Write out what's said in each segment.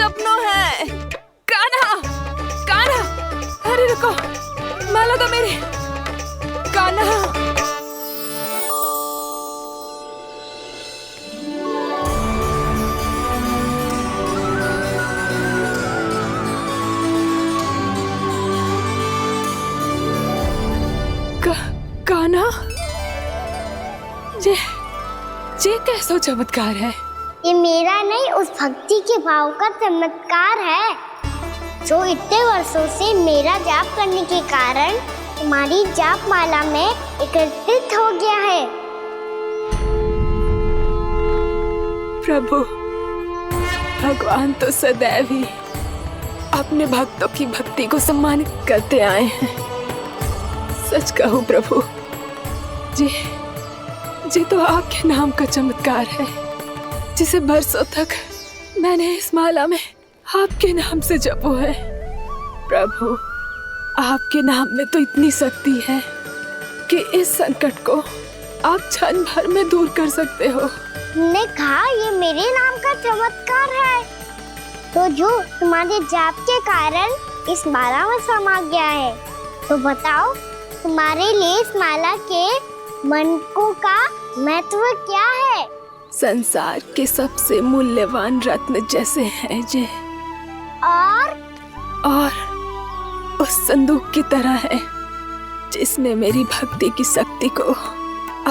सपनों है। कान्हा, कान्हा, अरे रुको, माला तो मेरी। कान्हा, कान्हा, ये कैसा चमत्कार है? ये मेरा नहीं, उस भक्ति के भाव का चमत्कार है जो इतने वर्षों से मेरा जाप करने के कारण तुम्हारी जाप माला में एकत्रित हो गया है। प्रभु, भगवान तो सदैव ही अपने भक्तों की भक्ति को सम्मानित करते आए हैं। सच कहूं प्रभु, जी तो आपके नाम का चमत्कार है, जिसे बरसों तक मैंने इस माला में आपके नाम से जपो है। प्रभु, आपके नाम में तो इतनी शक्ति है कि इस संकट को आप क्षण भर में दूर कर सकते हो। तुमने कहा ये मेरे नाम का चमत्कार है, तो जो तुम्हारे जाप के कारण इस माला में समा गया है, तो बताओ तुम्हारे लिए इस माला के मनकों का महत्व क्या है? संसार के सबसे मूल्यवान रत्न जैसे हैं जे, और उस संदूक की तरह है जिसने मेरी भक्ति की शक्ति को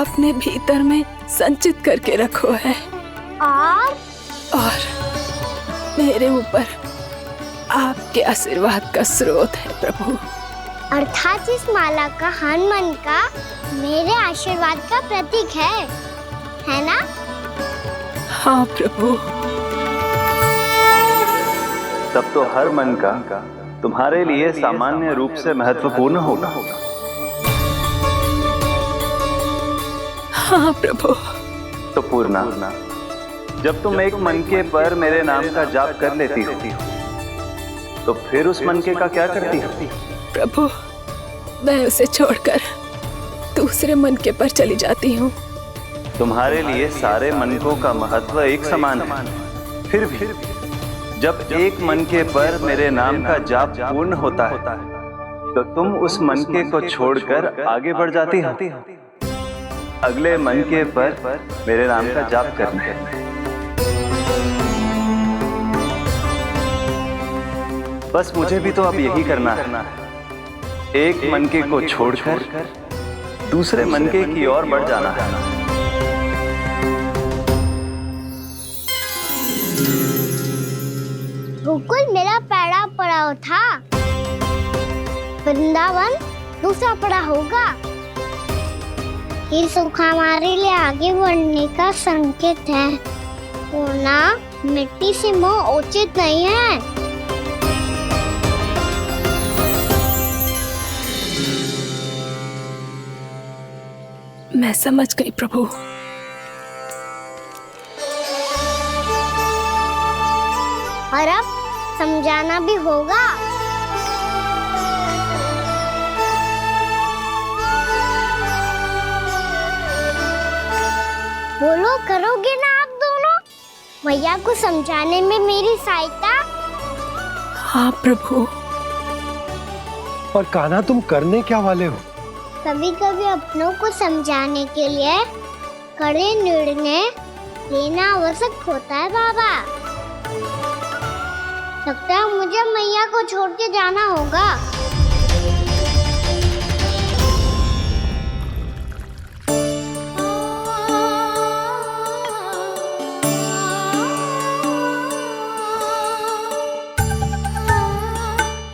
अपने भीतर में संचित करके रखो है। और मेरे ऊपर आपके आशीर्वाद का स्रोत है प्रभु। अर्थात इस माला का हनुमान का मेरे आशीर्वाद का प्रतीक है ना? हाँ प्रभु। तब तो हर मन का तुम्हारे लिए सामान्य रूप से महत्वपूर्ण होगा। हाँ प्रभु। तो पूर्णा, जब तुम एक मनके पर मेरे नाम का जाप कर लेती हो, तो फिर उस मनके का क्या करती हो? प्रभु, मैं उसे छोड़कर दूसरे मनके पर चली जाती हूँ। तुम्हारे लिए सारे मनकों का महत्व एक समान है। फिर भी जब एक मनके पर मेरे नाम का जाप पूर्ण होता है, तो तुम उस मनके को छोड़कर आगे बढ़ जाती हो अगले मनके पर मेरे नाम का जाप करने। बस मुझे भी तो अब यही करना है, एक मनके को छोड़कर दूसरे मनके की ओर बढ़ जाना है। गोकुल मेरा पहला पड़ाव था, वृंदावन दूसरा पड़ा होगा। ये सुख हमारे लिए आगे बढ़ने का संकेत है, होना मिट्टी से मोह उचित नहीं है। मैं समझ गई प्रभु। और अब समझाना भी होगा। बोलो, करोगे ना आप दोनों? मैया को समझाने में मेरी सहायता? हाँ प्रभु। और कान्हा, तुम करने क्या वाले हो? कभी कभी अपनों को समझाने के लिए कड़े निर्णय लेना आवश्यक होता है बाबा। लगता है मुझे मैया को छोड़ के जाना होगा।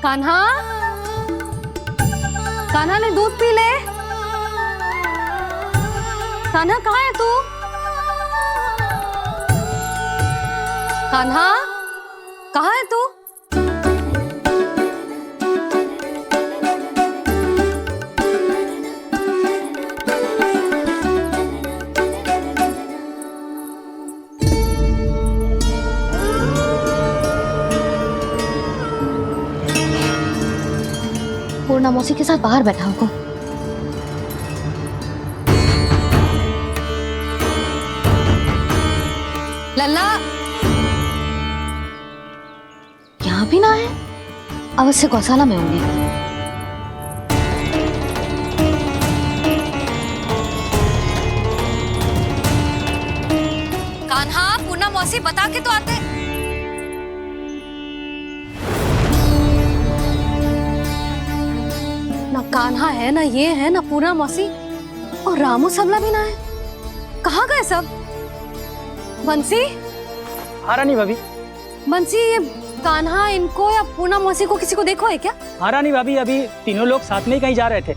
कान्हा, कान्हा ने दूध पी ले। कान्हा कहाँ है तू? कान्हा, कहाँ है तू? पूर्णा मौसी के साथ बाहर बैठा होगा। लल्ला, यहाँ भी ना है, अवश्य गौशाला में होंगे। कान्हा, पूर्णा मौसी बता के तो आते। ना कान्हा है, ना ये है, ना पूर्णा मौसी, और रामू सबला भी ना है। कहाँ गए सब? बंसी? हाँ रानी भाभी। बंसी, ये कान्हा इनको या पूर्णा मौसी को किसी को देखो है क्या? हाँ रानी भाभी, अभी तीनों लोग साथ में ही कहीं जा रहे थे।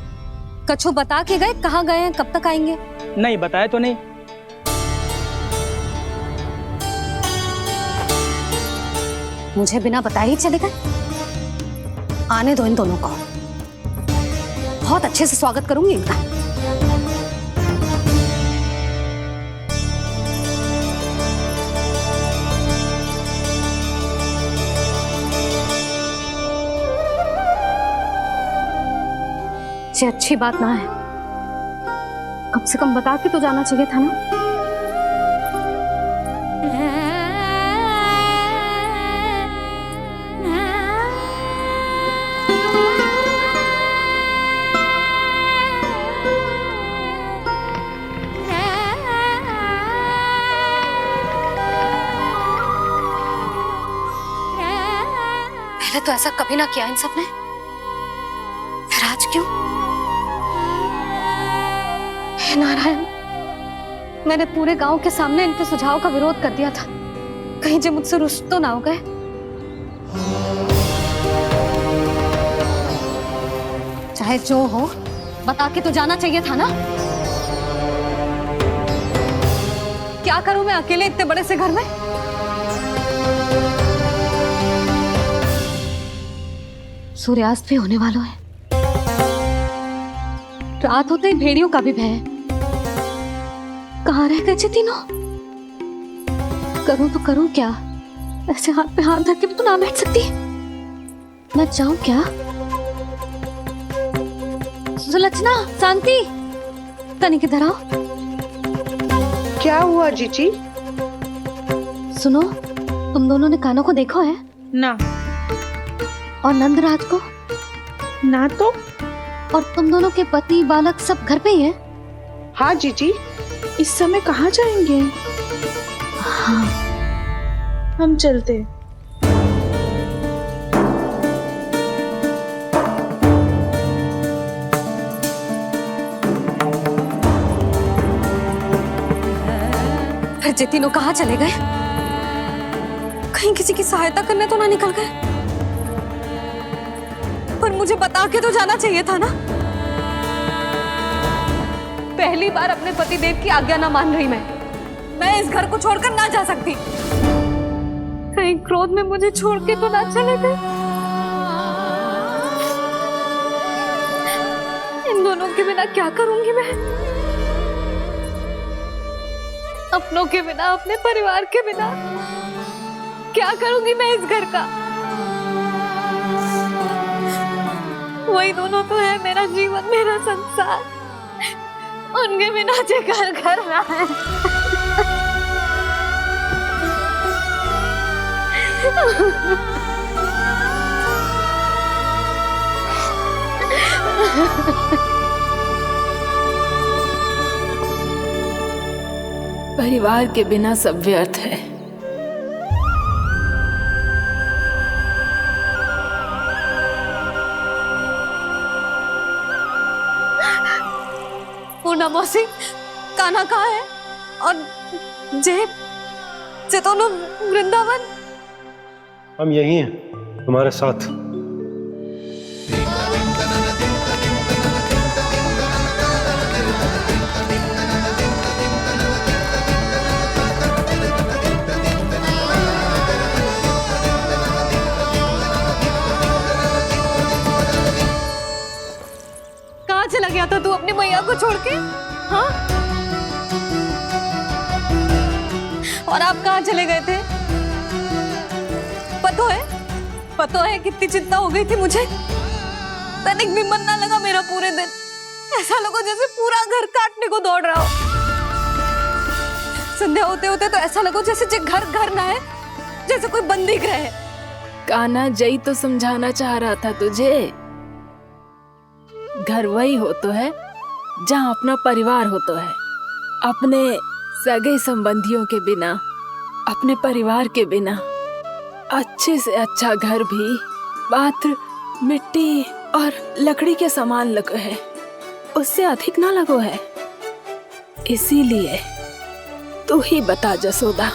कछु बता के गए कहाँ गए हैं, कब तक आएंगे? नहीं बताया तो नहीं। मुझे बिना बताए ही चले गए? आने दो इन दोनों को, बहुत अच्छे से स्वागत करूंगी इनका। ये अच्छी बात ना है, कम से कम बता के तो जाना चाहिए था ना। पहले तो ऐसा कभी ना किया इन सब ने, फिर आज क्यों? हे नारायण, मैंने पूरे गांव के सामने इनके सुझाव का विरोध कर दिया था, कहीं जो मुझसे रुष्ट तो ना हो गए। चाहे जो हो, बता के तो जाना चाहिए था ना। क्या करूं मैं अकेले इतने बड़े से घर में? सूर्यास्त भी होने वाला है, रात होते ही भेड़ियों का भी भय है। कहाँ रह गए तीनों? करूं तो करूं क्या? ऐसे हाथ पे हाथ धर के भी तो ना बैठ सकती। मैं जाऊं क्या? सुलक्षणा, शांति, तनिक इधर आओ। क्या हुआ जीजी? सुनो, तुम दोनों ने कान्हा को देखा है? ना। और नंदराज को? ना तो। और तुम दोनों के पति बालक सब घर पे ही हैं? हाँ जीजी, इस समय कहाँ जाएंगे? हाँ। हम चलते। फिर ये तीनों कहाँ चले गए? कहीं किसी की सहायता करने तो ना निकल गए? पर मुझे बता के तो जाना चाहिए था ना। पहली बार अपने पतिदेव की आज्ञा ना मान रही मैं इस घर को छोड़कर ना जा सकती। कहीं क्रोध में मुझे छोड़ के तो ना चले गए। इन दोनों के बिना क्या करूंगी मैं? अपनों के बिना, अपने परिवार के बिना क्या करूंगी मैं इस घर का? वही दोनों तो है मेरा जीवन, मेरा संसार। उनके बिना जे घर घर रहा है। परिवार के बिना सब व्यर्थ है। पूर्णा मौसी, कान्हा कहाँ है? और जे दोनों वृंदावन? हम यही हैं, तुम्हारे साथ। कहाँ चला गया था तू अपनी मैया को छोड़ के? हाँ? और आप कहाँ चले गए थे? पता है कितनी चिंता हो गई थी मुझे। तनिक भी मन ना लगा मेरा पूरे दिन। ऐसा लगा जैसे पूरा घर काटने को दौड़ रहा हो। संध्या होते होते तो ऐसा लगा जैसे घर घर ना है, जैसे कोई बंदी गृह है। कान्हा जई तो समझाना चाह रहा था तुझे। घर वही हो तो है जहाँ अपना परिवार हो तो है। अपने सगे संबंधियों के बिना, अपने परिवार के बिना अच्छे से अच्छा घर भी मात्र मिट्टी और लकड़ी के समान लगो है, उससे अधिक ना लगो है। इसीलिए तू ही बता जसोदा,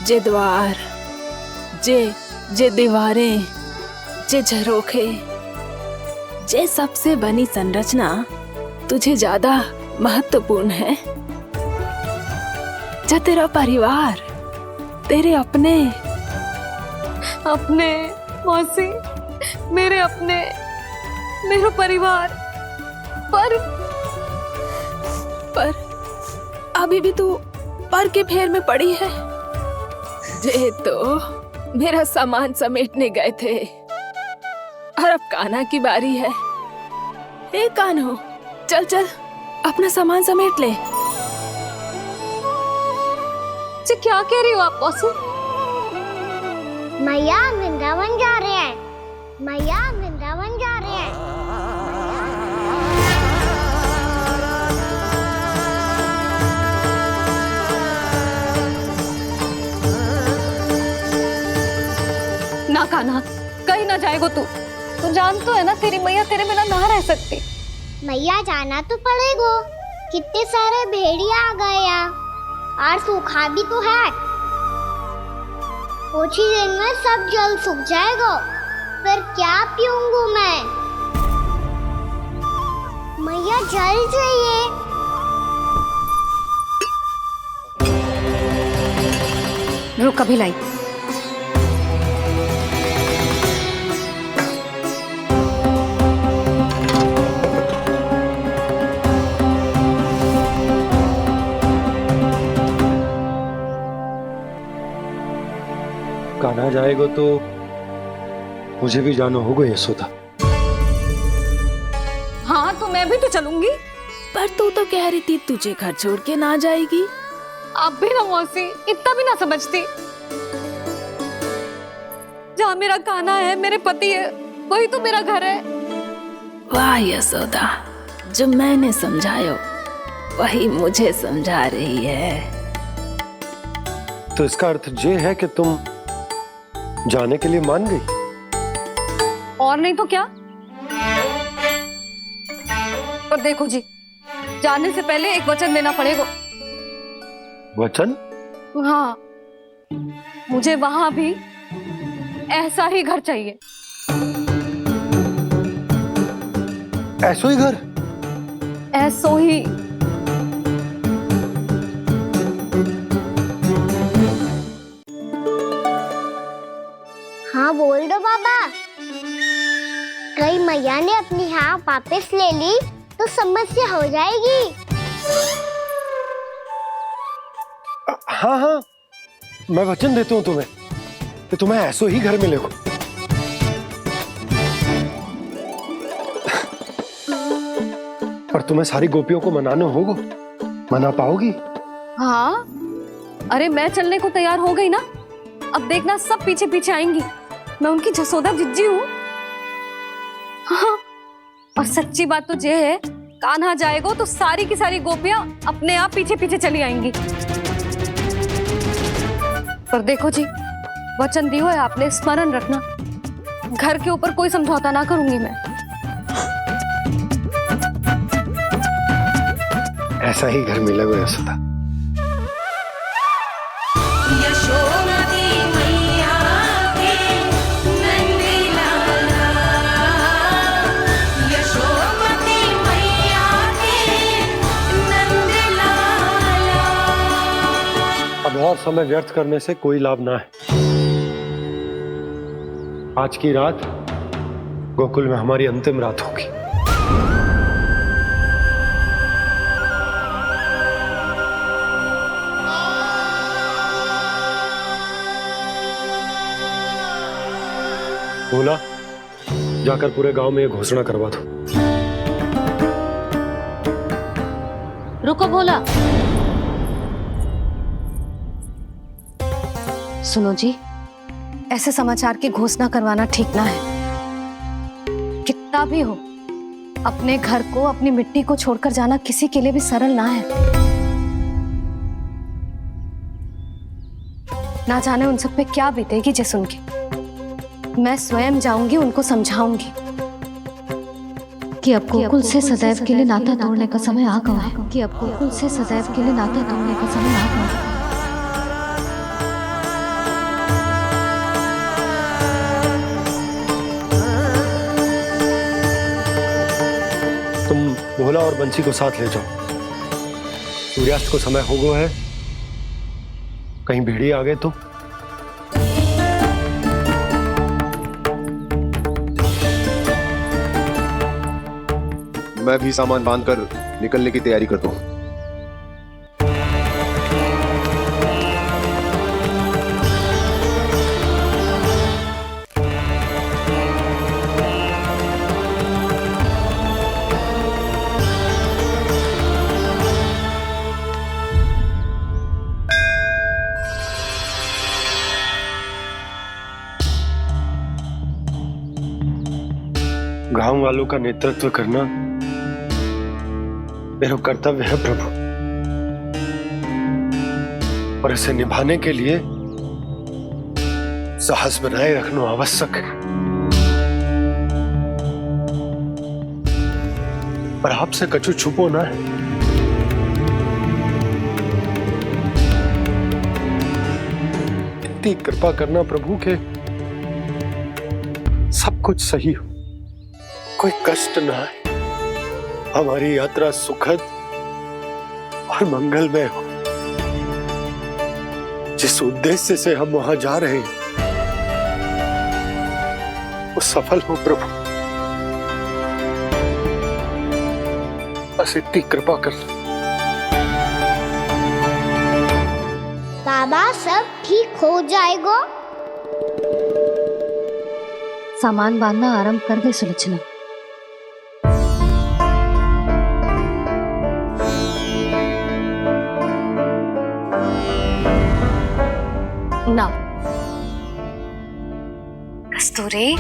जे द्वार, जे दीवारें, जे झरोखे, जे सबसे बनी संरचना तुझे ज्यादा महत्वपूर्ण है? जो तेरा परिवार, तेरे अपने मौसी, मेरे अपने, मेरा परिवार, पर अभी भी तू पर के फेर में पड़ी है। जे तो मेरा सामान समेटने गए थे और अब कान्हा की बारी है। हे कान्हो, चल चल अपना सामान समेट ले। जी क्या कह रही हो आप मौसी? मैया वृंदावन जा रहे हैं, मैया वृंदावन जा रहे हैं। ना कान्हा, कहीं ना जाएगो तू जान तो है ना तेरी मैया तेरे बिना ना रह सकती। मैया जाना तो पड़ेगा, कितने सारे भेड़िया आ गए यहाँ और सूखा भी तो है। कुछ ही दिन में सब जल सूख जाएगा, फिर क्या पीऊंगा मैं? मैया जल चाहिए। रुक अभी लाई। कान्हा जाएगा तो मुझे भी जाना होगा यशोदा। हाँ तो मैं भी तो चलूंगी। पर तू तो कह रही थी तुझे घर छोड़ के ना जाएगी। आप भी ना मौसी, इतना भी ना समझती। जहाँ मेरा कान्हा है, मेरे पति है, वही तो मेरा घर है। वाह यशोदा, जो मैंने समझायो वही मुझे समझा रही है। तो इसका अर्थ ये है कि तुम जाने के लिए मान गई? और नहीं तो क्या। पर देखो जी, जाने से पहले एक वचन देना पड़ेगा। वचन? हाँ, मुझे वहां भी ऐसा ही घर चाहिए। ऐसो ही घर? ऐसो ही। हाँ बोल दो बाबा। कहीं मैया ने अपनी हाँ वापस ले ली तो समस्या हो जाएगी। हाँ हाँ, मैं वचन देता हूँ तुम्हें कि तुम्हें ऐसो ही घर मिलेगा। पर तुम्हें सारी गोपियों को मनाना होगा। मना पाओगी? हाँ, अरे मैं चलने को तैयार हो गई ना। अब देखना सब पीछे पीछे आएंगी। मैं उनकी जसोदा जिज्जी हूँ। हाँ, और सच्ची बात तो ये है, कान्हा जाएगा तो सारी की सारी गोपियां अपने आप पीछे पीछे चली आएंगी। पर देखो जी, वचन दियो है आपने, स्मरण रखना। घर के ऊपर कोई समझौता ना करूंगी मैं। ऐसा ही घर मिलेगा यशोदा। अब और समय व्यर्थ करने से कोई लाभ ना है। आज की रात गोकुल में हमारी अंतिम रात होगी। बोला, जाकर पूरे गांव में ये घोषणा करवा दो। रुको भोला। सुनो जी, ऐसे समाचार की घोषणा करवाना ठीक ना है। कितना भी हो, अपने घर को, अपनी मिट्टी को छोड़कर जाना किसी के लिए भी सरल ना है। ना जाने उन सब पे क्या बीतेगी जे सुन के। मैं स्वयं जाऊंगी, उनको समझाऊंगी कि अब गोकुल से सदैव के लिए नाता तोड़ने का समय आ गया है, कि अब गोकुल से सदैव के लिए नाता तोड़ने का समय आ गया है। तुम भोला और बंसी को साथ ले जाओ। सूर्यास्त को समय हो गया है, कहीं भेड़िए आ गए तो। मैं भी सामान बांधकर निकलने की तैयारी करता हूँ। गांव वालों का नेतृत्व करना मेरा कर्तव्य है प्रभु, और इसे निभाने के लिए साहस बनाए रखना आवश्यक है। पर आपसे कछु छुपो ना है। इतनी कृपा करना प्रभु के सब कुछ सही हो, कोई कष्ट ना आए, हमारी यात्रा सुखद और मंगलमय हो। जिस उद्देश्य से हम वहां जा रहे हैं वो सफल हो प्रभु, बस इतनी कृपा कर। बाबा सब ठीक हो जाएगा। सामान बांधना आरंभ कर दे सुलोचना। ना कस्तूरी,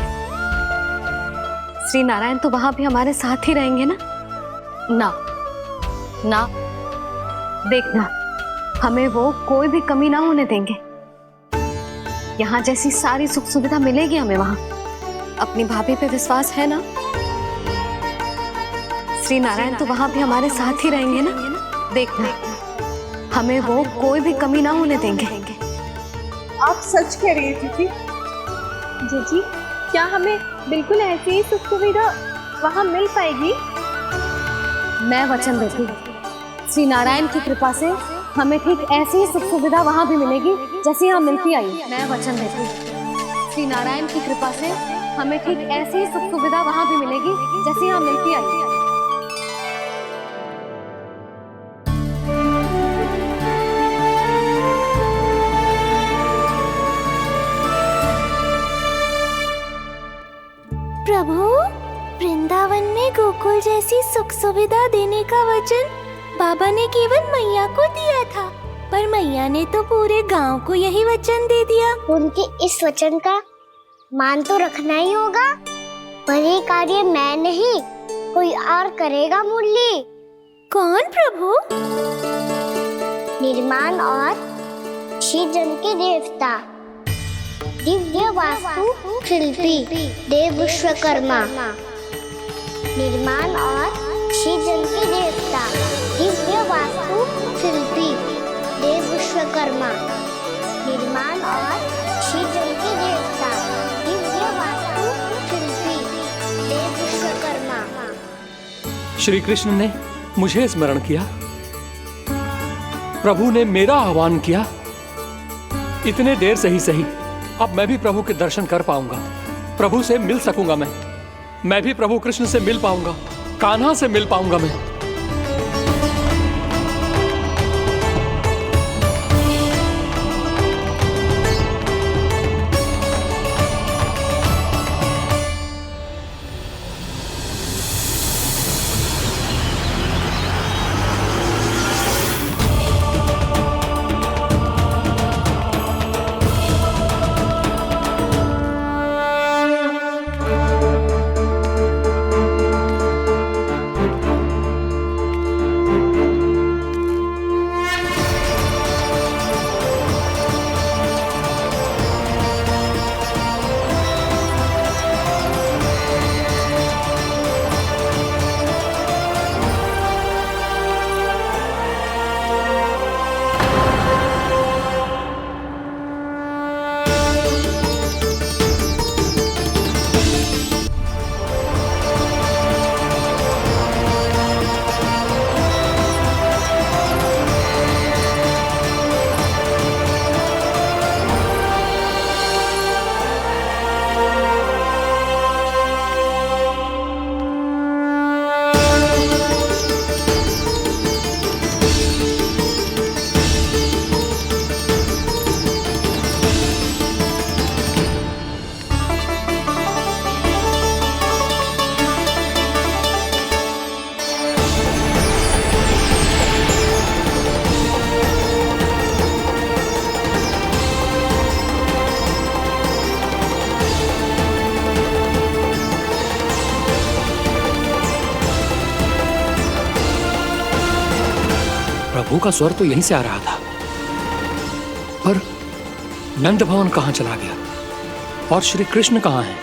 श्री नारायण तो वहां भी हमारे साथ ही रहेंगे ना? ना ना, देखना हमें वो कोई भी कमी ना होने देंगे। यहाँ जैसी सारी सुख सुविधा मिलेगी हमें वहां। अपनी भाभी पे विश्वास है ना? श्री नारायण तो वहां भी हमारे साथ ही रहेंगे ना? देखना हमें वो कोई भी कमी ना होने देंगे। आप सच कह रही है जीजी। जीजी, क्या हमें बिल्कुल ऐसी ही सुख सुविधा वहाँ मिल पाएगी? मैं वचन देती हूँ, श्री नारायण की कृपा से हमें ठीक ऐसी ही सुख सुविधा वहाँ भी मिलेगी जैसी यहाँ मिलती आई। मैं वचन देती हूँ, श्री नारायण की कृपा से हमें ठीक ऐसी ही सुख सुविधा वहाँ भी मिलेगी जैसी यहाँ मिलती आई। प्रभु, वृंदावन में गोकुल जैसी सुख सुविधा देने का वचन बाबा ने केवल मैया को दिया था, पर मैया ने तो पूरे गांव को यही वचन दे दिया। उनके इस वचन का मान तो रखना ही होगा, पर ये कार्य मैं नहीं कोई और करेगा। मुरली कौन प्रभु? निर्माण और सृजन के देवता, दिव्य वास्तु शिल्पी देव विश्वकर्मा। निर्माण और सृजन के देवता, दिव्य वास्तु शिल्पी देव विश्वकर्मा। निर्माण और सृजन के देवता, दिव्य वास्तु शिल्पी देव विश्वकर्मा। श्री कृष्ण ने मुझे स्मरण किया, प्रभु ने मेरा आह्वान किया। इतने देर से ही सही, अब मैं भी प्रभु के दर्शन कर पाऊंगा, प्रभु से मिल सकूंगा। मैं भी प्रभु कृष्ण से मिल पाऊंगा, कान्हा से मिल पाऊंगा मैं। प्रभु का स्वर तो यहीं से आ रहा था, पर नंद भवन कहां चला गया और श्री कृष्ण कहां है?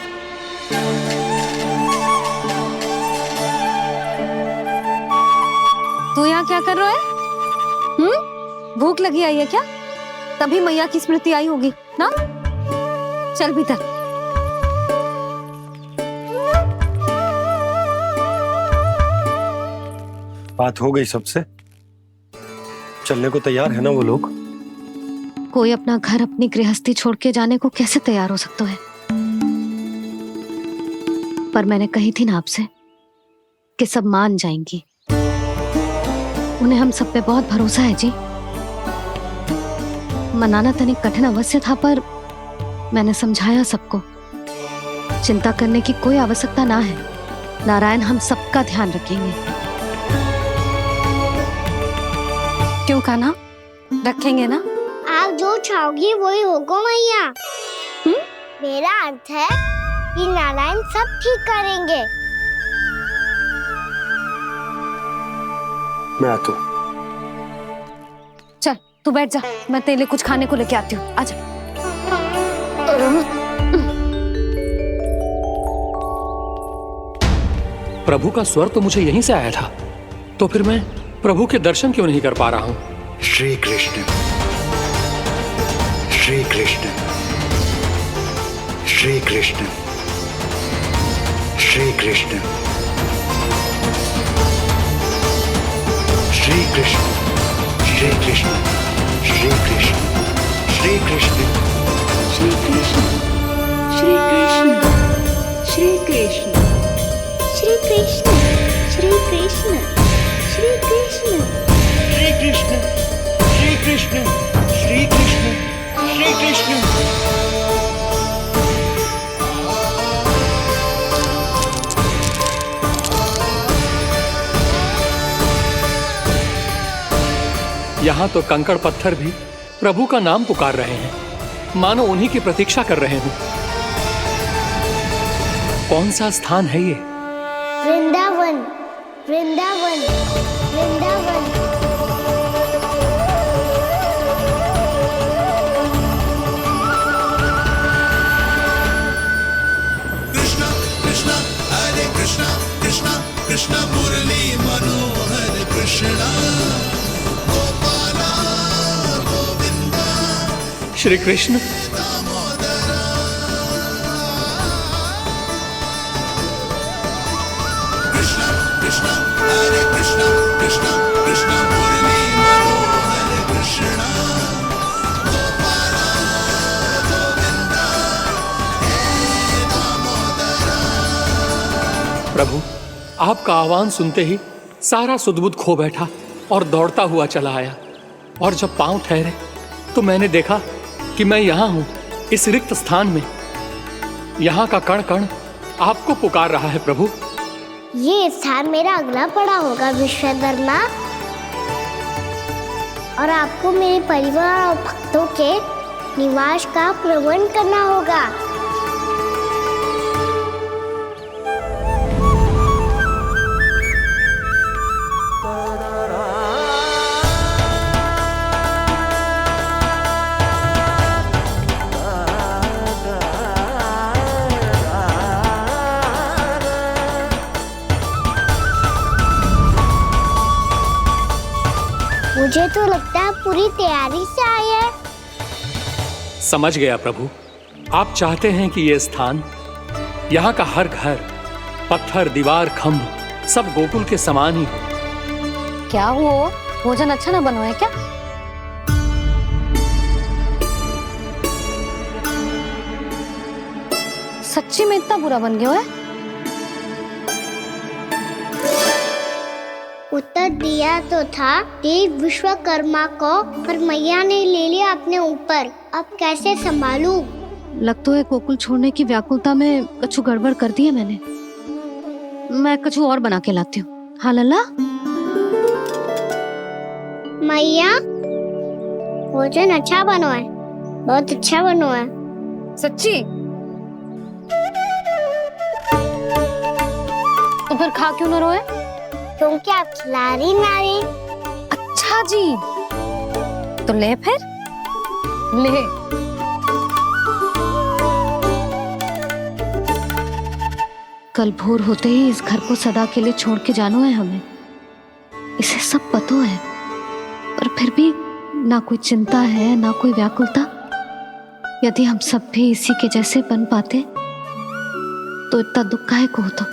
तू यहाँ क्या कर रहा है? भूख लगी आई है क्या? तभी मैया की स्मृति आई होगी ना? चल भीतर। बात हो गई सबसे? चलने को तैयार है ना वो लोग? कोई अपना घर अपनी गृहस्थी छोड़ के जाने को कैसे तैयार हो सकता है? पर मैंने कही थी ना आपसे कि सब मान जाएंगी। उन्हें हम सब पे बहुत भरोसा है जी। मनाना तनिक कठिन अवश्य था, पर मैंने समझाया सबको। चिंता करने की कोई आवश्यकता ना है। नारायण हम सबका ध्यान रखेंगे। क्यों कान्हा, रखेंगे ना? आप जो चाहोगी वही होगा मैया। मेरा अर्थ है कि नारायण सब ठीक करेंगे। मैं आता हूँ। चल तू बैठ जा, मैं तेरे लिए कुछ खाने को लेके आती हूँ। आजा। प्रभु का स्वर तो मुझे यहीं से आया था, तो फिर मैं प्रभु के दर्शन क्यों नहीं कर पा रहा हूँ? श्री कृष्ण, श्री कृष्ण, श्री कृष्ण, श्री कृष्ण, श्री कृष्ण, श्री कृष्ण, श्री कृष्ण, श्री कृष्ण, श्री कृष्ण, श्री कृष्ण, श्री कृष्ण, श्री कृष्ण, श्री कृष्ण, श्री कृष्ण, श्री कृष्ण, श्री कृष्ण, श्री कृष्ण, श्री कृष्ण। यहाँ तो कंकड़ पत्थर भी प्रभु का नाम पुकार रहे हैं, मानो उन्हीं की प्रतीक्षा कर रहे हों। कौन सा स्थान है ये? वृंदावन, वृंदावन, वृंदावन। कृष्णा कृष्णा हरे कृष्णा, कृष्णा कृष्णा मुरली मनोहर कृष्णा, गोपाला गोविंदा, श्री कृष्ण, कृष्णा कृष्णा हरे कृष्णा, कृष्णा कृष्णा मुरली मनोहर कृष्णा, गोपाला गोविंदा, हे दामोदरा। प्रभु आपका आह्वान सुनते ही सारा सुध-बुध खो बैठा और दौड़ता हुआ चला आया। और जब पांव ठहरे तो मैंने देखा कि मैं यहाँ हूँ, इस रिक्त स्थान में। यहाँ का कण कण आपको पुकार रहा है प्रभु। ये स्थान मेरा अगला पड़ा होगा विश्वकर्मा, और आपको मेरे परिवार और भक्तों के निवास का प्रबंध करना होगा। मुझे तो लगता है पूरी तैयारी से आए हैं। समझ गया प्रभु, आप चाहते हैं कि ये स्थान, यहाँ का हर घर, पत्थर, दीवार, खंभ सब गोकुल के समान ही हो। क्या हुआ? भोजन अच्छा ना बना है क्या? सच्ची में इतना बुरा बन गया है? उत्तर दिया तो था देव विश्वकर्मा को, पर मैया ने ले लिया अपने ऊपर। अब कैसे संभालूं? लगता है गोकुल छोड़ने की व्याकुलता में कछु गड़बड़ कर दी है मैंने। मैं कछु और बना के लाती हूँ। हाँ लल्ला? मैया, भोजन अच्छा बना है, बहुत अच्छा बना है। सच्ची? तो फिर खा क्यों न रोए? क्योंकि आप खिला रही ना रही। अच्छा अच्छा जी, तो ले फिर ले। कल भोर होते ही इस घर को सदा के लिए छोड़ के जाना है हमें, इसे सब पता है, पर फिर भी ना कोई चिंता है ना कोई व्याकुलता। यदि हम सब भी इसी के जैसे बन पाते तो इतना दुख काहे को होता।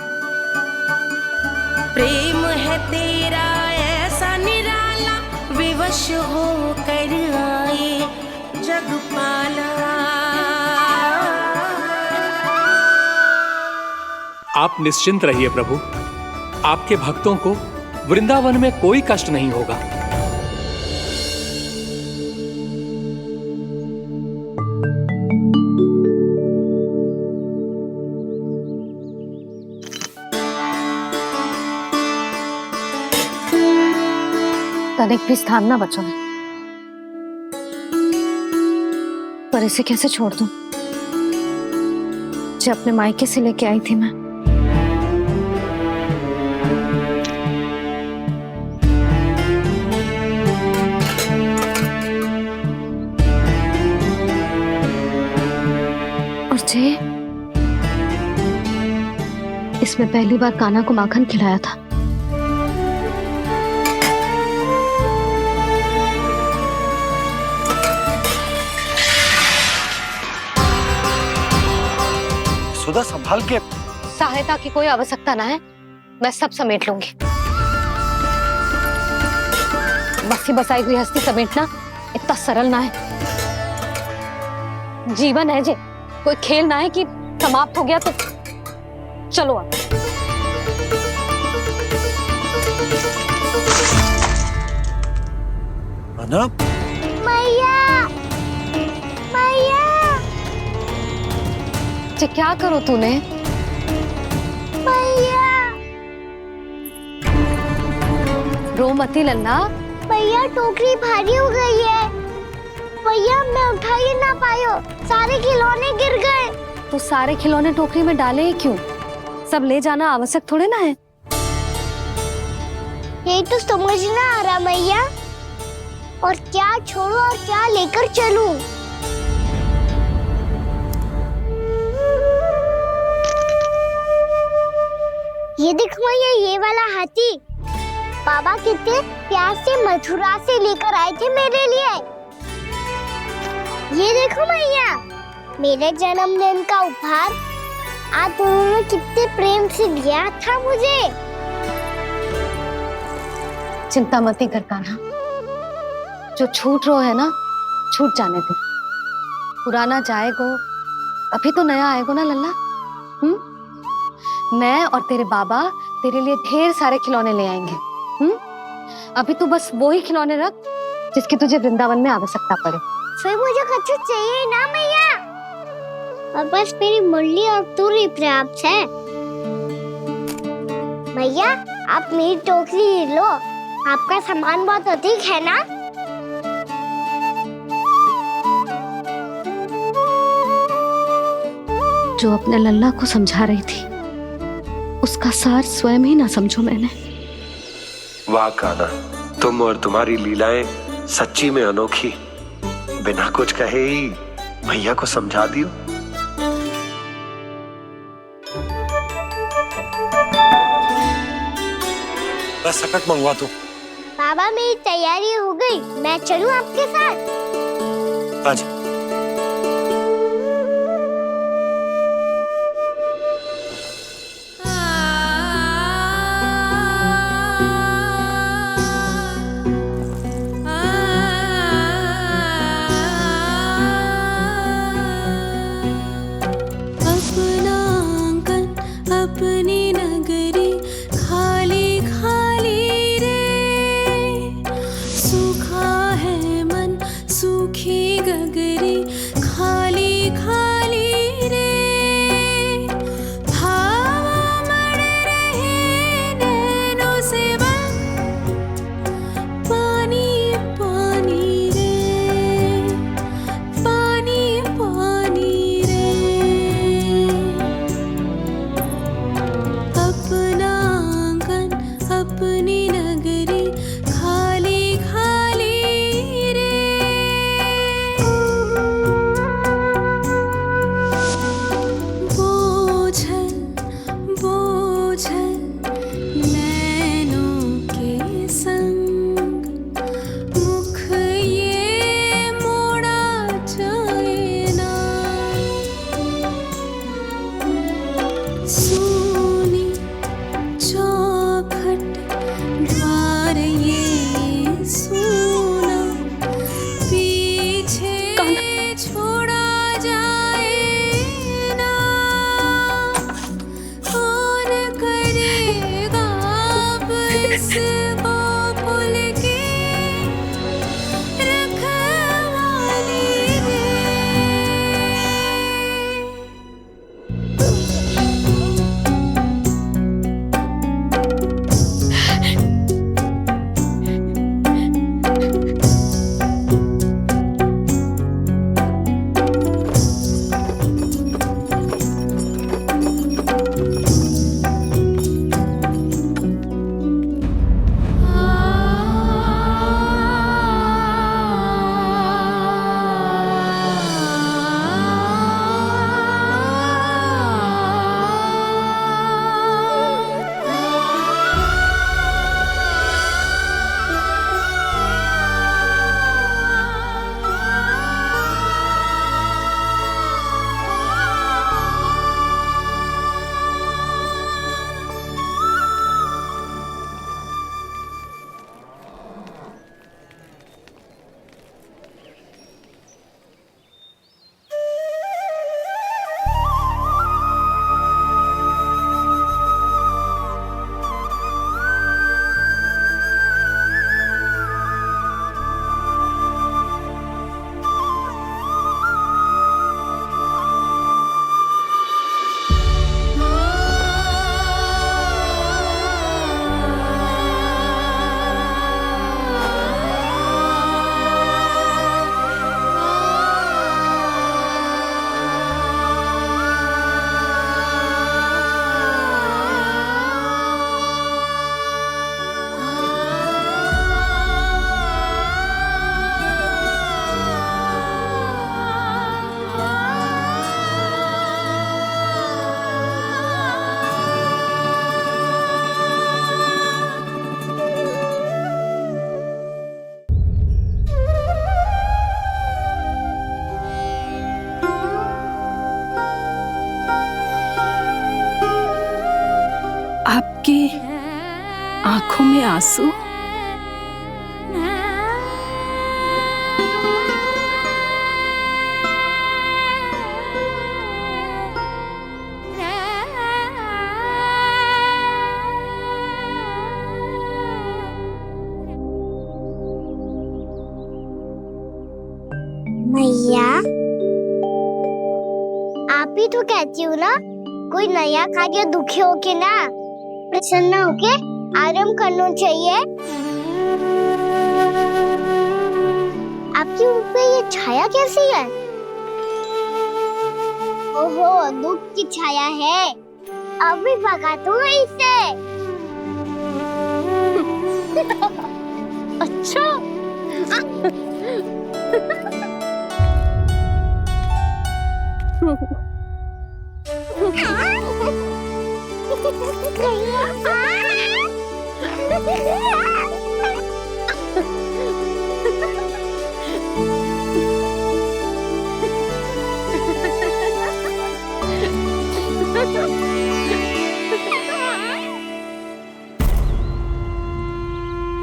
प्रेम है तेरा ऐसा निराला, विवश हो कर आए जगपाला। आप निश्चिंत रहिए प्रभु, आपके भक्तों को वृंदावन में कोई कष्ट नहीं होगा। तनिक भी स्थान ना बचो है, पर इसे कैसे छोड़ दूं जो अपने मायके से लेके आई थी मैं। और जे इसमें पहली बार कान्हा को माखन खिलाया था। सुधा संभाल के। सहायता की कोई आवश्यकता ना है, मैं सब समेट लूंगी। बसी बसाई गृहस्थी समेटना इतना सरल ना है। जीवन है जे, कोई खेल ना है कि समाप्त हो गया तो चलो आप। मैया, मैया। जे क्या करो तूने? मैया, रो मती लल्ला। मैया टोकरी भारी हो गई है। मैया मैं उठा ही ना पायो, सारे खिलौने गिर गए। तो सारे खिलौने टोकरी में डाले ही क्यों? सब ले जाना आवश्यक थोड़े ना है। यही तो समझ ना आ रहा मैया, और क्या छोड़ू और क्या लेकर चलूं? ये देखो मैया, ये वाला हाथी बाबा कितने प्यार से मथुरा से लेकर आए थे मेरे लिए। ये देखो मैया, मेरे जन्मदिन का उपहार आज उन्होंने कितने प्रेम से दिया था मुझे। चिंता मती कर कान्हा, जो छूट रो है ना छूट जाने दे। पुराना जाएगो, अभी तो नया आएगो ना लल्ला। मैं और तेरे बाबा तेरे लिए ढेर सारे खिलौने ले आएंगे। अभी तू बस वो ही खिलौने रख जिसकी तुझे वृंदावन में आवश्यकता पड़े। फिर मुझे कुछ चाहिए ना मैया, और बस मेरी मुरली और तूरी पर्याप्त है। मैया आप मेरी टोकरी लो, आपका सामान बहुत अधिक है ना। जो अपने लल्ला को समझा रही थी उसका सार स्वयं ही ना समझो मैंने। वाह कान्हा, तुम और तुम्हारी लीलाएं सच्ची में अनोखी। बिना कुछ कहे ही भैया को समझा दियो। बस सकट मंगवा दो। बाबा मेरी तैयारी हो गई, मैं चलूं आपके साथ? आजा। अपनी नगरी खाली खाली रे, सूखा है मन सूखी गगरी खाली खाली रे, हवा मर रहे नैनों से बन पानी पानी रे, पानी पानी रे। आपकी आंखों में आंसू? मैया, आप ही तो कहती हो ना, कोई नया कार्य दुखी होके ना प्रसन्न होके आराम करना चाहिए। आपके मुंह पे ये छाया कैसी है? ओहो, दुख की छाया है। अभी भगा दूं इसे। अच्छा।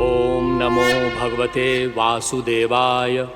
ओम नमो भगवते वासुदेवाय।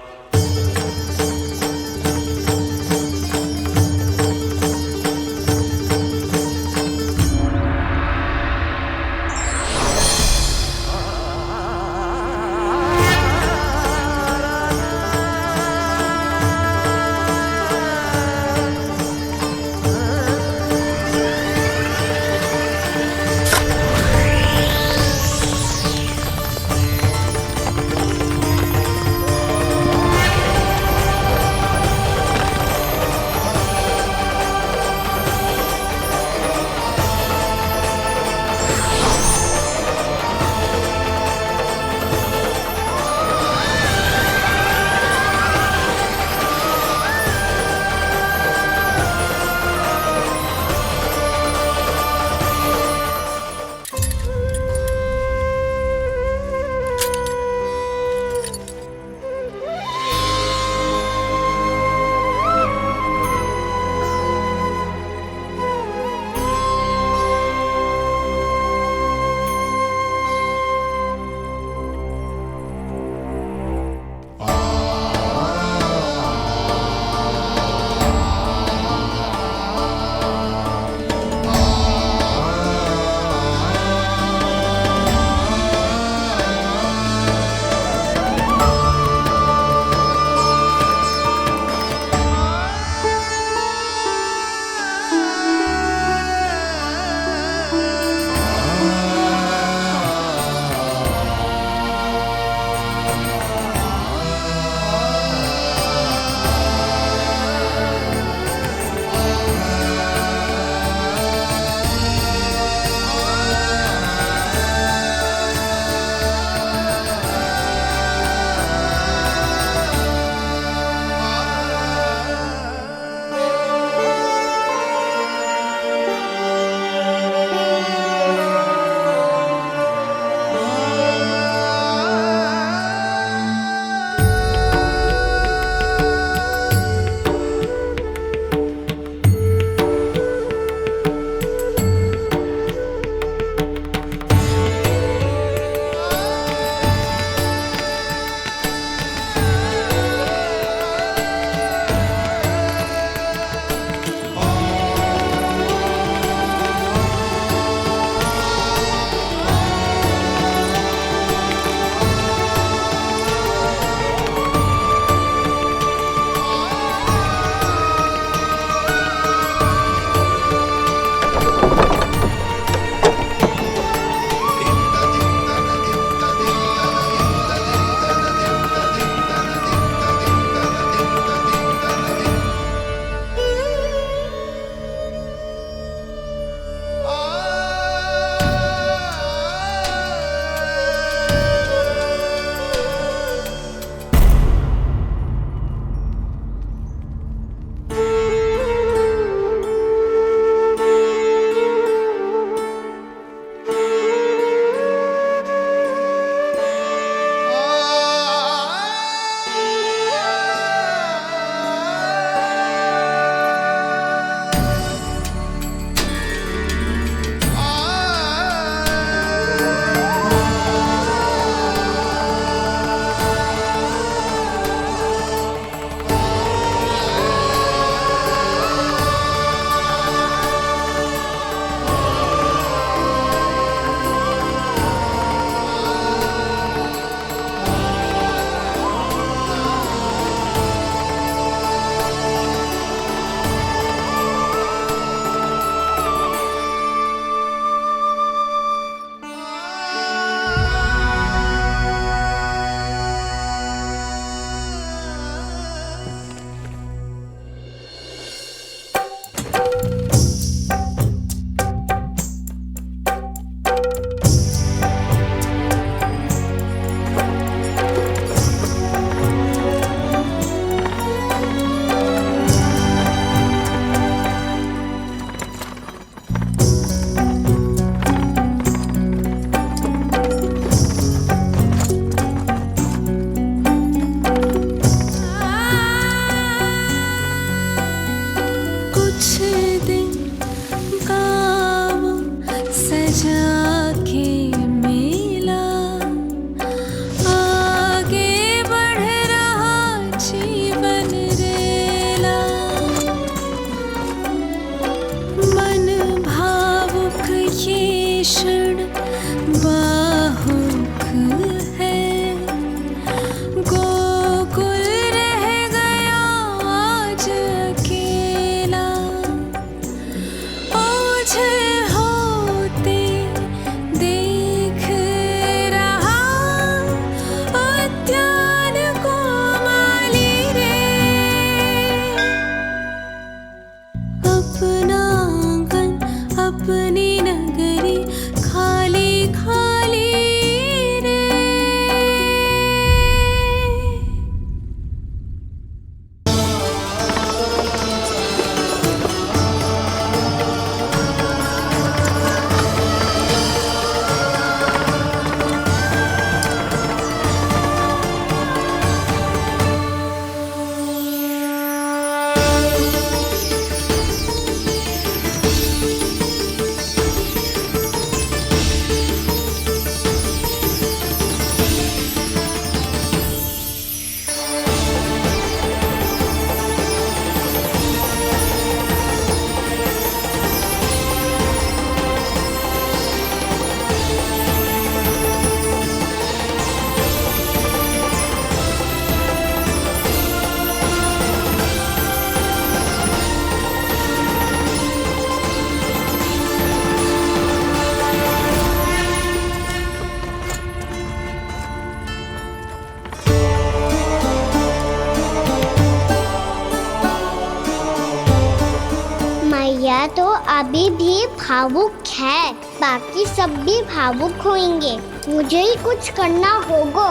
तो अभी भी भावुक है, बाकी सब भी भावुक होंगे। मुझे ही कुछ करना होगा।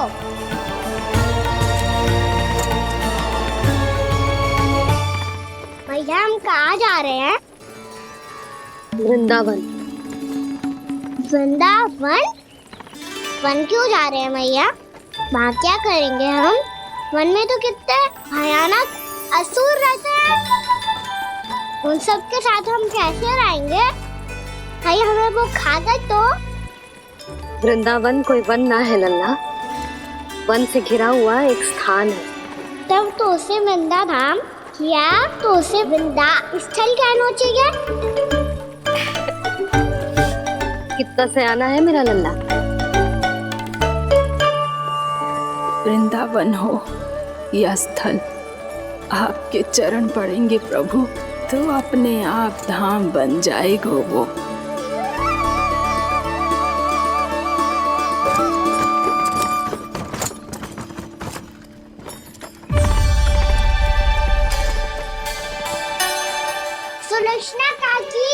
भैया हम कहाँ जा रहे हैं? वृंदावन। वृंदावन? वन क्यों जा रहे हैं भैया? वहाँ क्या करेंगे हम? वन में तो कितने भयानक असुर रहते हैं। उन सब के साथ हम कैसे रहेंगे? भाई हमें वो खा गए तो? वृंदावन कोई वन ना है लल्ला, वन से घिरा हुआ एक स्थान है। तब तो उसे वृंदा धाम या तो उसे वृंदा स्थल कहना चाहिए। कितना सयाना है मेरा लल्ला। वृंदावन हो या स्थल, आपके चरण पड़ेंगे प्रभु तो अपने आप धाम बन जाएगा वो। सुलक्षणा काकी,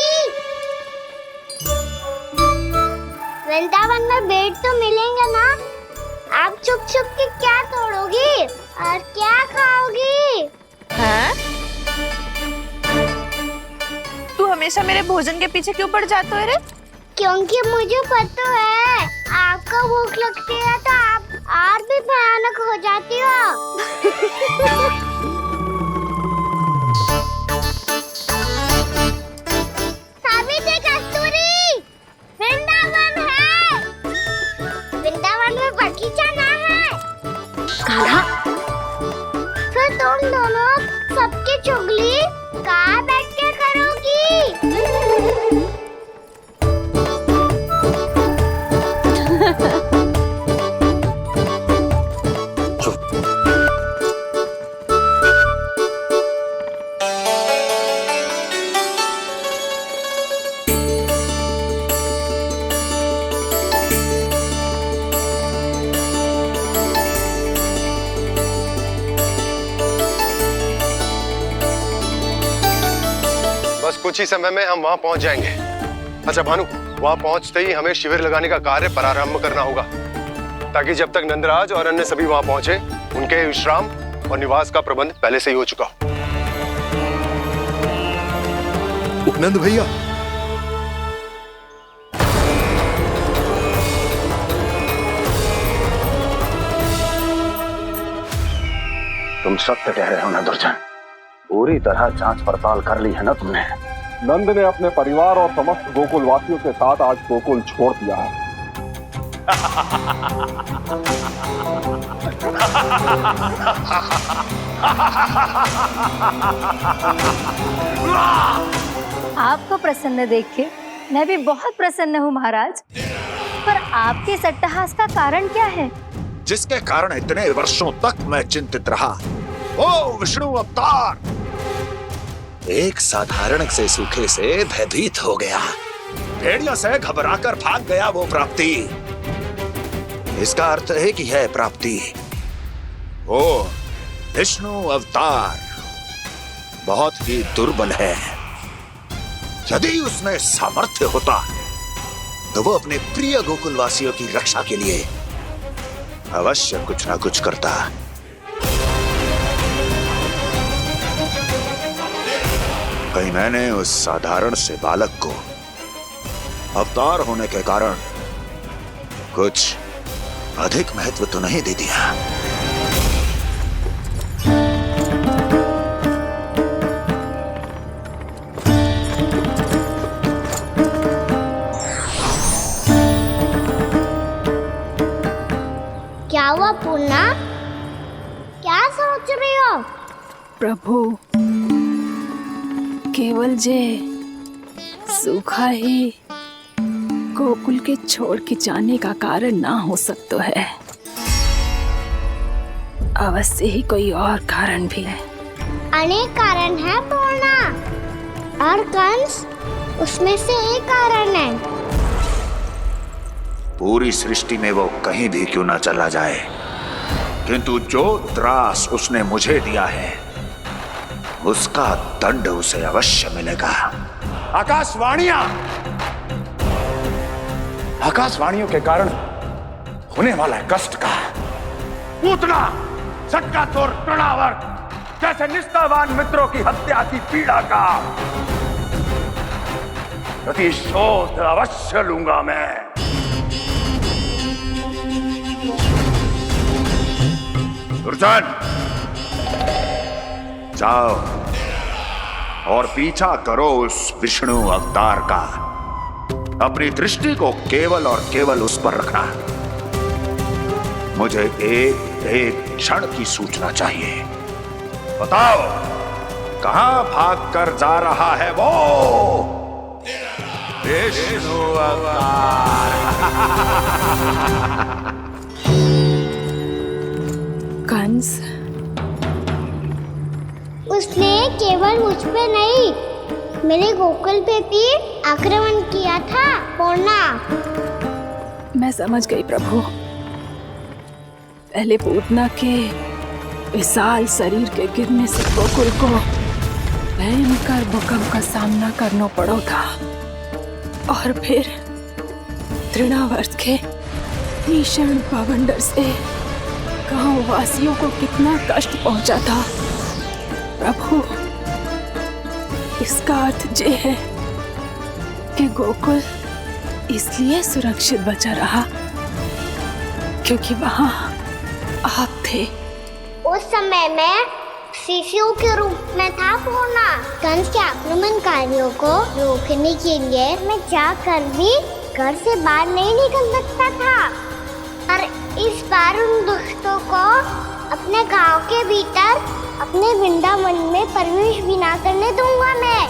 वृंदावन में बेट तो मिलेंगे ना? आप छुप छुप के क्या तोड़ोगी और क्या खाओगी? हाँ? तू हमेशा मेरे भोजन के पीछे क्यों पड़ जाते हो रे? क्योंकि मुझे पता है आपको भूख लगती है तो आप और भी भयानक हो जाती हो। सावित्री, कस्तूरी, वृंदावन है। वृंदावन में बगीचा ना है। कान्हा, फिर तुम दोनों सबकी चुगली कहाँ बैठ के करोगी? बस कुछ ही समय में हम वहां पहुंच जाएंगे। अच्छा भानु, वहां पहुंचते ही हमें शिविर लगाने का कार्य प्रारंभ करना होगा, ताकि जब तक नंदराज और अन्य सभी वहां पहुंचे उनके विश्राम और निवास का प्रबंध पहले से ही हो चुका हो। उपनंद भैया, तुम सत्य कह रहे हो ना दुर्जन? पूरी तरह जांच पड़ताल कर ली है ना तुमने? नंद ने अपने परिवार और समस्त गोकुल वासियों के साथ आज गोकुल छोड़ दिया है। आपको प्रसन्न देख के मैं भी बहुत प्रसन्न हूँ महाराज। पर आपके इस अट्टहास का कारण क्या है? जिसके कारण इतने वर्षों तक मैं चिंतित रहा, ओ विष्णु अवतार एक साधारण से सूखे से भयभीत हो गया, भेड़ियों से घबराकर भाग गया वो प्राप्ति। इसका अर्थ है कि यह प्राप्ति ओ विष्णु अवतार बहुत ही दुर्बल है। यदि उसमें सामर्थ्य होता तो वो अपने प्रिय गोकुलवासियों की रक्षा के लिए अवश्य कुछ ना कुछ करता। कहीं मैंने उस साधारण से बालक को अवतार होने के कारण कुछ अधिक महत्व तो नहीं दे दिया। क्या हुआ पूर्णा? क्या सोच रही हो? प्रभु, केवल जे सूखा ही गोकुल के छोड़ के जाने का कारण ना हो सकता है, अवश्य ही कोई और कारण भी है। अनेक कारण है पूर्णा, और कंस उसमें से एक कारण है। पूरी सृष्टि में वो कहीं भी क्यों ना चला जाए, किंतु जो त्रास उसने मुझे दिया है उसका दंड उसे अवश्य मिलेगा। आकाशवाणियों के कारण होने वाला कष्ट का पूतना सटका चोर तृणावर जैसे निष्ठावान मित्रों की हत्या की पीड़ा का प्रतिशोध अवश्य लूंगा मैं। दुर्जन, जाओ और पीछा करो उस विष्णु अवतार का। अपनी दृष्टि को केवल और केवल उस पर रखना। मुझे एक क्षण की सूचना चाहिए। बताओ कहां भागकर जा रहा है वो विष्णु अवतार? कंस, उसने केवल मुझ पे नहीं, मेरे गोकुल पे भी आक्रमण किया था पूर्णा। मैं समझ गई प्रभु। पहले पूतना के विशाल शरीर के गिरने से गोकुल को भयंकर भूकंप का सामना करना पड़ा था, और फिर तृणावर्त के भीषण पावंडर से गांव वासियों को कितना कष्ट पहुंचा था। प्रभु, इसका अर्थ ये है कि गोकुल इसलिए सुरक्षित बचा रहा क्योंकि वहां आप थे। उस समय मैं शिशु के रूप में था पूर्णा। कंस के आक्रमणकारियों को रोकने के लिए मैं जाकर भी घर से बाहर नहीं निकल सकता था, और इस बार उन दुष्टों को अपने गांव के भीतर अपने वृंदावन में प्रवेश भी ना करने दूंगा मैं।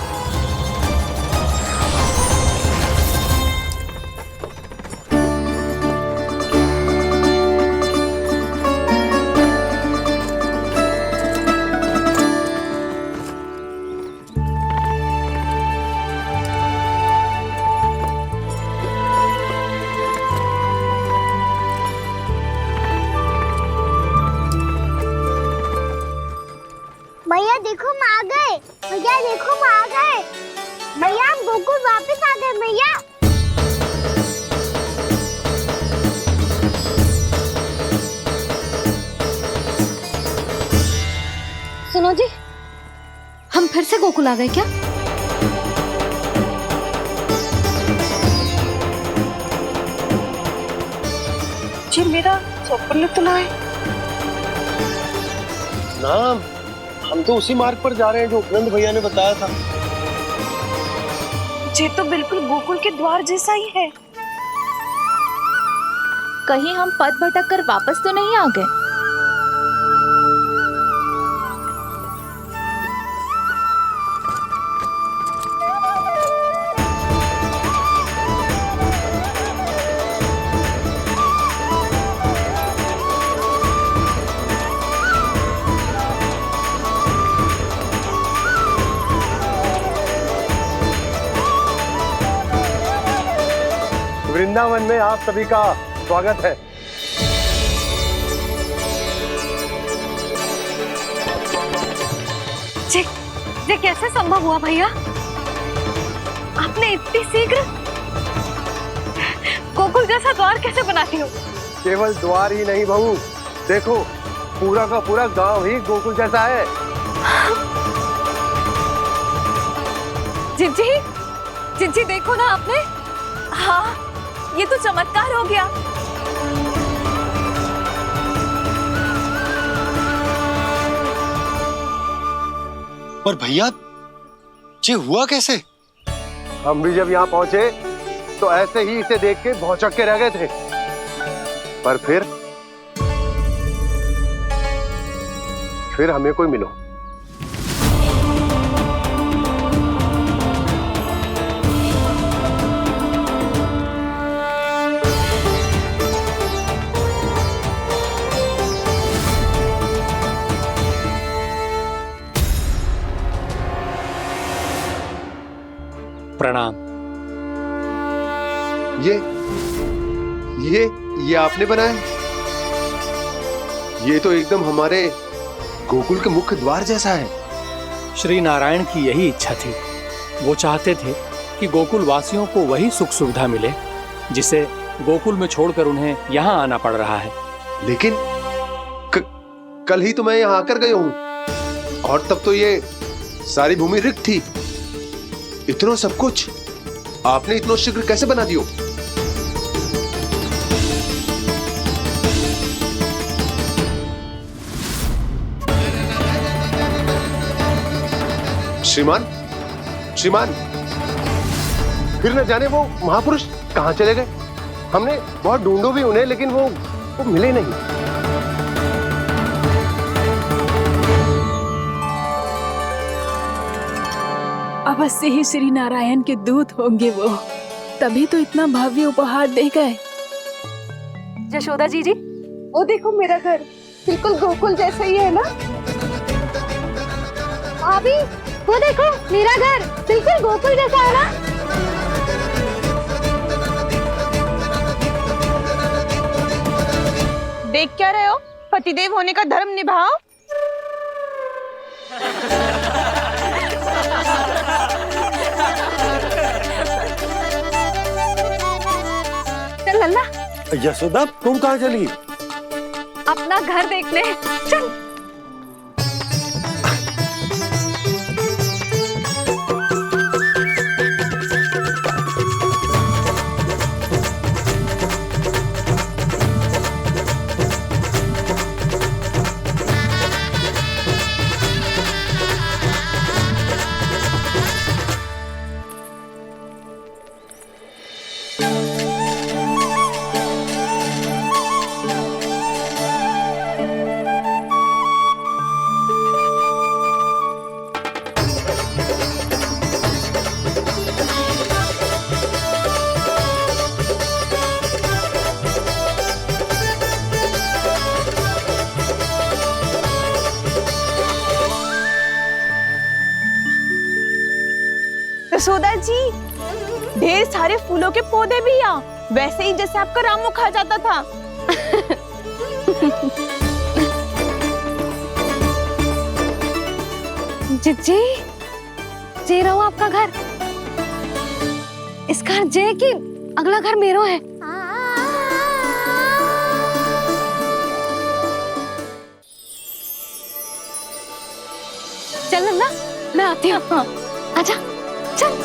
भैया देखो हम आ गए, भैया देखो हम आ गए, भैया हम गोकुल वापस आ गए भैया। सुनो जी, हम फिर से गोकुल आ गए क्या? जी मेरा चप्पल तो ना है। ना, हम तो उसी मार्ग पर जा रहे हैं जो उपनंद भैया ने बताया था। ये तो बिल्कुल गोकुल के द्वार जैसा ही है। कहीं हम पथ भटक कर वापस तो नहीं आ गए? वृंदावन में आप सभी का स्वागत है। ये कैसे संभव हुआ भैया? आपने इतनी शीघ्र गोकुल जैसा द्वार कैसे बना दिया? केवल द्वार ही नहीं बहू, देखो पूरा का पूरा गांव ही गोकुल जैसा है। जिज्जी देखो ना आपने। हाँ, ये तो चमत्कार हो गया। पर भैया ये हुआ कैसे? हम भी जब यहाँ पहुंचे तो ऐसे ही इसे देख के भौचक के रह गए थे, पर फिर हमें कोई मिलो। प्रणाम। ये आपने बनाए? ये तो एकदम हमारे गोकुल के मुख्य द्वार जैसा है। श्री नारायण की यही इच्छा थी। वो चाहते थे ताकि गोकुल वासियों को वही सुख सुविधा मिले जिसे गोकुल में छोड़कर उन्हें यहाँ आना पड़ रहा है। लेकिन कल ही तो मैं यहाँ आकर गया हूँ और तब तो ये सारी भूमि रिक्त थी। इतना सब कुछ आपने इतना शीघ्र कैसे बना दियो? श्रीमान, श्रीमान, फिर न जाने वो महापुरुष कहाँ चले गए। हमने बहुत ढूंढो भी उन्हें, लेकिन वो मिले नहीं। अवश्य ही श्री नारायण के दूत होंगे वो, तभी तो इतना भव्य उपहार दे गए। यशोदा जी, वो देखो मेरा घर बिल्कुल गोकुल जैसा ही है ना। भाभी, वो देखो मेरा घर बिल्कुल गोकुल जैसा है ना। देख क्या रहे हो? पतिदेव होने का धर्म निभाओ। चल लल्ला, यशोदा तुम कहाँ चली? अपना घर देखने चल। यशोदा जी, ढेर सारे फूलों के पौधे भी यहाँ, वैसे ही जैसे आपका रामू खा जाता था। जिज्जी, जे रहो आपका घर। इस घर जे की अगला घर मेरो है। चल ना, मैं आती हूँ। हाँ, आजा, चल।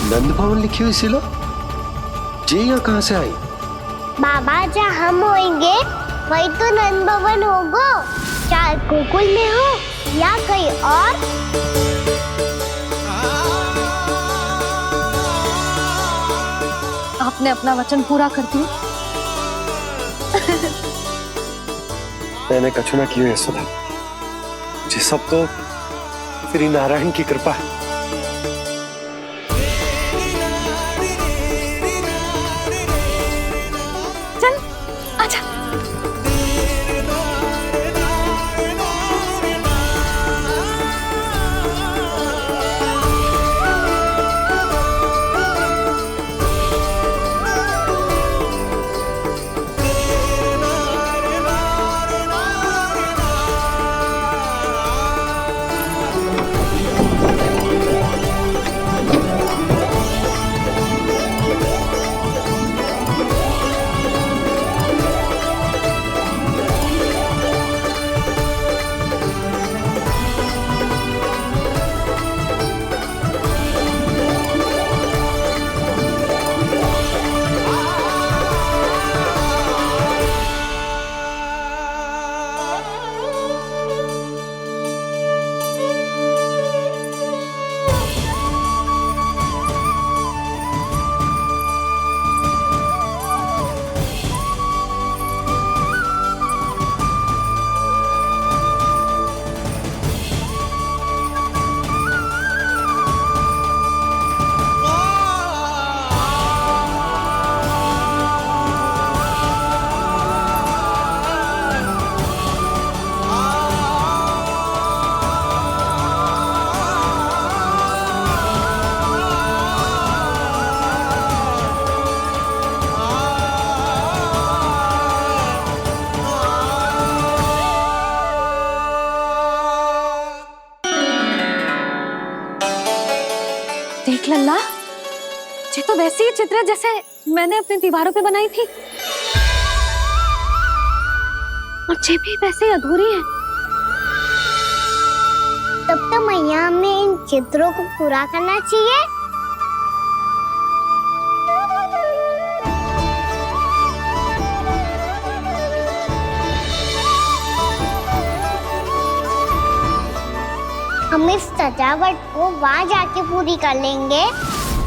नंद भवन लिखी हुई सिलो जी यहाँ कहाँ से आई? बाबा, जहाँ हम होंगे वही तो नंद भवन होगा, चाहे गोकुल में हो या कहीं और। आपने अपना वचन पूरा कर दिया। मैंने कछु ना किया यशोदा, ये सब तो श्री नारायण की कृपा है। चल, आजा। लल्ला, ये तो वैसी ही चित्र है जैसे मैंने अपनी दीवारों पे बनाई थी, और ये भी वैसे ही अधूरी है। तब तो मैया हमें इन चित्रों को पूरा करना चाहिए। हम इस सजावट को वहाँ जाके पूरी कर लेंगे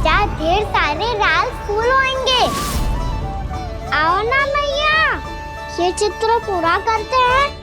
जहाँ ढेर सारे लाल फूल होंगे। आओ ना मैया, ये चित्र पूरा करते हैं।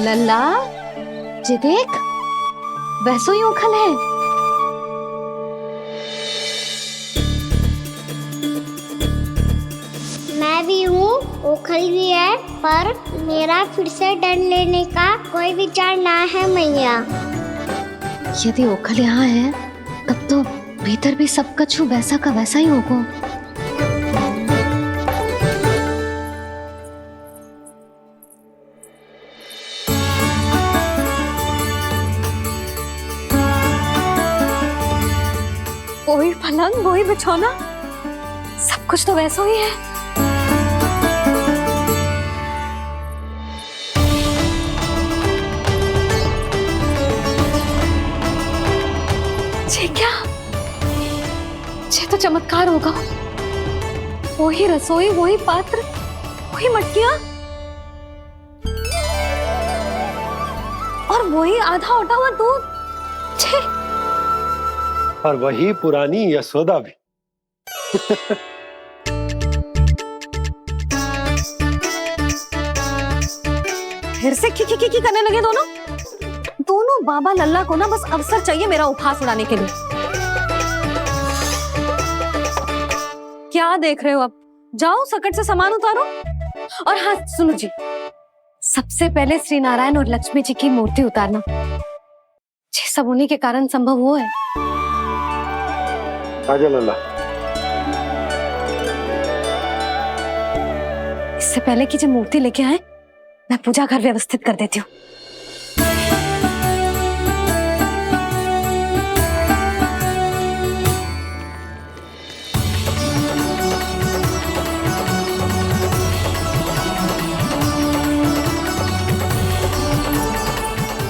लल्ला, ये देख, वैसो ही उखल है। मैं भी हूँ, उखल भी है, पर मेरा फिर से डर लेने का कोई विचार ना है मैया। यदि ओखल यहाँ है, तब तो भीतर भी सब कछु वैसा का वैसा ही होगा। वही पलंग, वही बिछौना, सब कुछ तो वैसा ही है। ये क्या? ये तो चमत्कार होगा। वही रसोई, वही पात्र, वही मटकियां, और वही आधा उटा हुआ दूध। छे! और वही पुरानी यशोदा भी। फिर से खी करने लगे दोनों बाबा लल्ला को ना बस अवसर चाहिए मेरा उपहास उड़ाने के लिए। क्या देख रहे हो? अब जाओ, सकट से सामान उतारो। और हाँ सुनो जी, सबसे पहले श्री नारायण और लक्ष्मी जी की मूर्ति उतारना। ये सब उन्हीं के कारण संभव हुआ है। आजा लल्ला। इससे पहले कि जो मूर्ति लेके आए, मैं पूजा घर व्यवस्थित कर देती हूँ।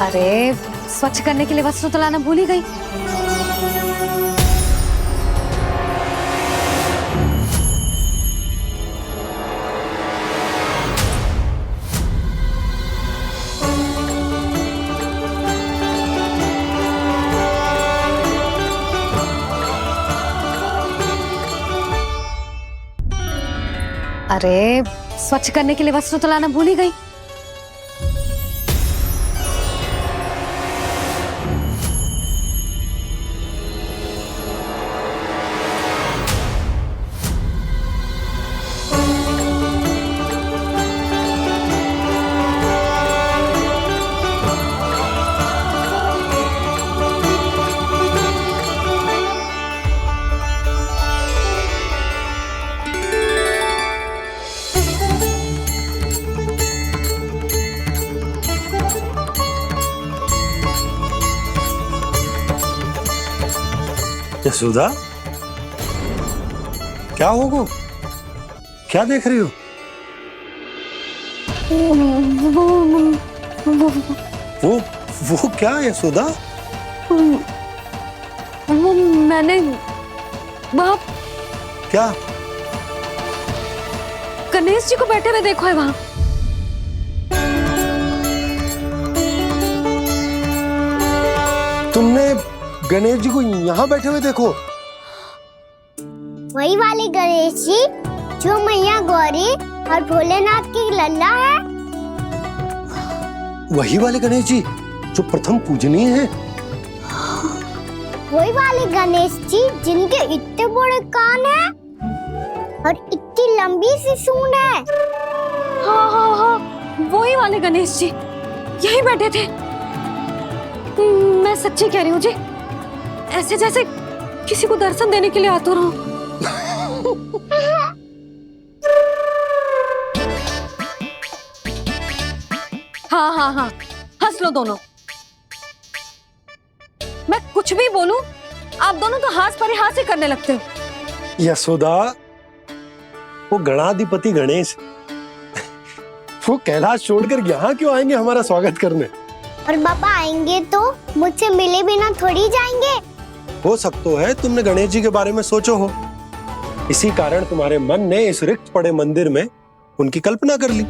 अरे स्वच्छ करने के लिए वस्त्र तो लाना भूल ही गई। अरे स्वच्छ करने के लिए वस्त्र तो लाना भूल ही गई। यशोदा, क्या होगा? क्या देख रही हो? वो क्या है यशोदा? वो मैंने वहाँ क्या? गणेश जी को बैठे हुए देखो है वहाँ। तुमने गणेश जी को यहाँ बैठे हुए देखो? वही वाले गणेश जी जो मैया गौरी और भोलेनाथ की लल्ला है। वही वाले गणेश जी जो प्रथम पूजनीय हैं? वही वाले गणेश जी जिनके इतने बड़े कान हैं और इतनी लंबी सी सूंड है। हाँ, वही वाले गणेश जी यही बैठे थे। मैं सच्ची कह रही हूँ जी, ऐसे जैसे किसी को दर्शन देने के लिए आतुर हूँ। हाँ, हंस लो दोनों। मैं कुछ भी बोलूं, आप दोनों तो हास परिहास ही करने लगते हो। यशोदा, वो गणाधिपति गणेश वो कैलाश छोड़कर यहाँ क्यों आएंगे हमारा स्वागत करने? और पापा आएंगे तो मुझसे मिले बिना थोड़ी जाएंगे। हो सकता है तुमने गणेश जी के बारे में सोचो हो, इसी कारण तुम्हारे मन ने इस रिक्त पड़े मंदिर में उनकी कल्पना कर ली।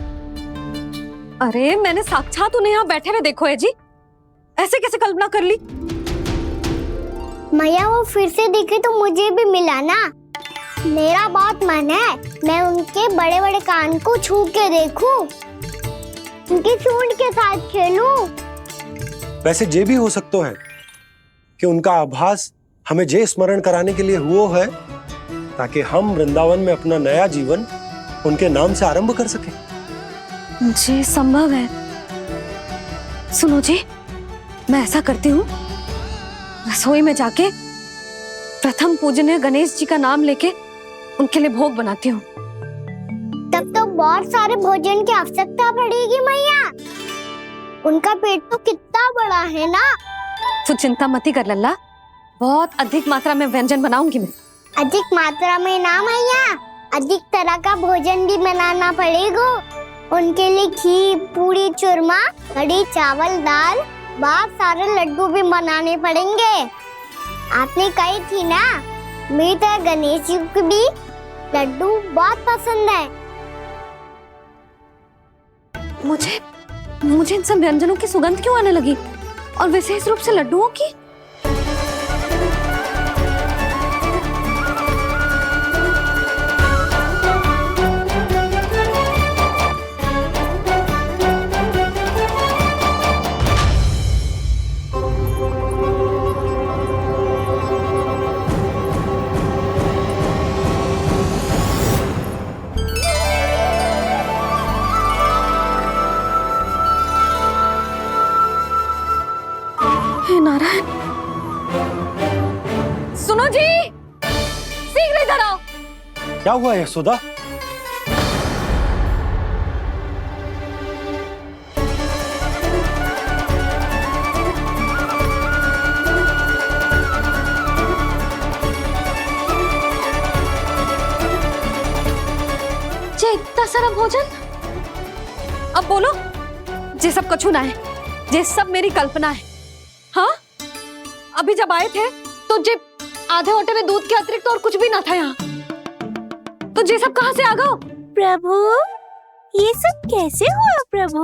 अरे मैंने साक्षात उन्हें यहाँ बैठे हुए देखो है जी, ऐसे कैसे कल्पना कर ली? मैया वो फिर से दिखे तो मुझे भी मिला ना। मेरा बहुत मन है मैं उनके बड़े बड़े कान को छू के देखूं, उनकी सूंड के साथ खेलूं। वैसे ये भी हो सकता है कि उनका आभास हमें जे स्मरण कराने के लिए हुआ है ताकि हम वृंदावन में अपना नया जीवन उनके नाम से आरंभ कर सके। जी संभव है। सुनो जी, मैं ऐसा करती हूँ, रसोई में जाके प्रथम पूजनीय गणेश जी का नाम लेके उनके लिए भोग बनाती हूँ। तब तो बहुत सारे भोजन की आवश्यकता पड़ेगी मैया। उनका पेट तो कितना बड़ा है ना। तू चिंता मत ही कर लल्ला, बहुत अधिक मात्रा में व्यंजन बनाऊंगी मैं। अधिक मात्रा में ना मैया, अधिक तरह का भोजन भी बनाना पड़ेगा। उनके लिए खीर, पूरी, चूरमा, कढ़ी, चावल, दाल, बहुत सारे लड्डू भी बनाने पड़ेंगे। आपने कही थी ना, मेरी तरह गणेश जी को भी लड्डू बहुत पसंद है। मुझे इन सब व्यंजनों की सुगंध क्यों आने लगी, और विशेष रूप से लड्डुओं की? नारायण, सुनो जी, शीघ्र इधर आओ। क्या हुआ यशोदा? जे इतना सारा भोजन, अब बोलो, जे सब कछु ना है, जे सब मेरी कल्पना है। हाँ, अभी जब आए थे तो जे आधे ओटे में दूध के अतिरिक्त और कुछ भी ना था यहाँ, तो जे सब कहाँ से आ गए? प्रभु, ये सब कैसे हुआ प्रभु?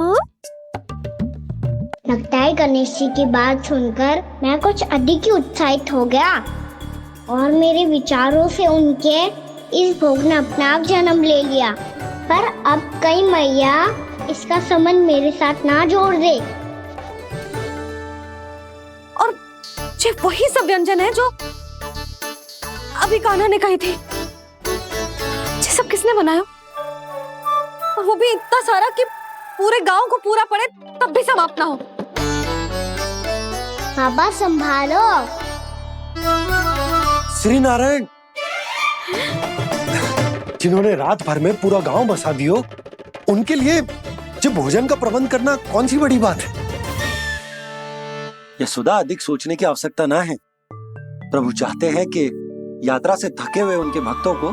लगता है गणेश जी की बात सुनकर मैं कुछ अधिक ही उत्साहित हो गया और मेरे विचारों से उनके इस भोग ने अपना आप जन्म ले लिया। पर अब कई मैया इसका संबंध मेरे साथ ना जोड़ दे। ये वही सब व्यंजन है जो अभी कान्हा ने कही थी। ये सब किसने बनाया? और वो भी इतना सारा कि पूरे गांव को पूरा पड़े तब भी समाप्त ना हो। बाबा संभालो। श्री नारायण, जिन्होंने रात भर में पूरा गांव बसा दियो, उनके लिए जो भोजन का प्रबंध करना कौन सी बड़ी बात है? यशोदा, अधिक सोचने की आवश्यकता ना है। प्रभु चाहते हैं कि यात्रा से थके हुए उनके भक्तों को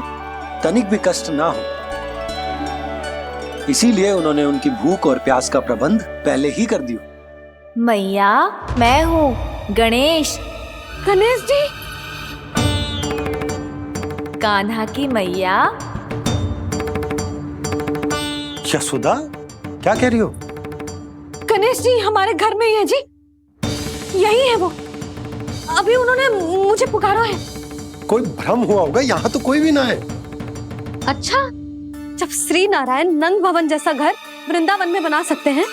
तनिक भी कष्ट ना हो। इसीलिए उन्होंने उनकी भूख और प्यास का प्रबंध पहले ही कर दिया। मैया, मैं हूँ गणेश। गणेश जी, कान्हा की मैया। यशोदा, क्या कह रही हो? गणेश जी हमारे घर में ही है जी, यही है वो। अभी उन्होंने मुझे पुकारा है। कोई भ्रम हुआ होगा, यहाँ तो कोई भी ना है। अच्छा, जब श्री नारायण नंद भवन जैसा घर वृंदावन में बना सकते हैं,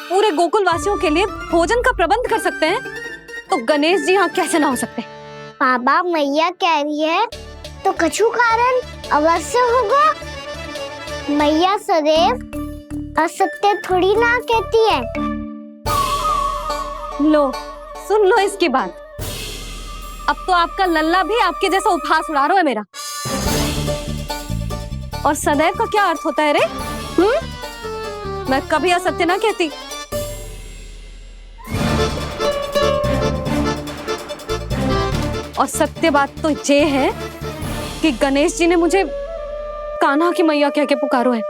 पूरे गोकुल वासियों के लिए भोजन का प्रबंध कर सकते हैं, तो गणेश जी यहाँ कैसे ना हो सकते? बाबा, मैया कह रही है तो कछु कारण अवश्य होगा। मैया सदैव असत्य थोड़ी ना कहती है। लो, सुन लो इसकी बात। अब तो आपका लल्ला भी आपके जैसा उपहास उड़ा रहा है मेरा। और सदैव का क्या अर्थ होता है रे? मैं कभी असत्य ना कहती। और सत्य बात तो ये है कि गणेश जी ने मुझे कान्हा की मैया कह के पुकारो है।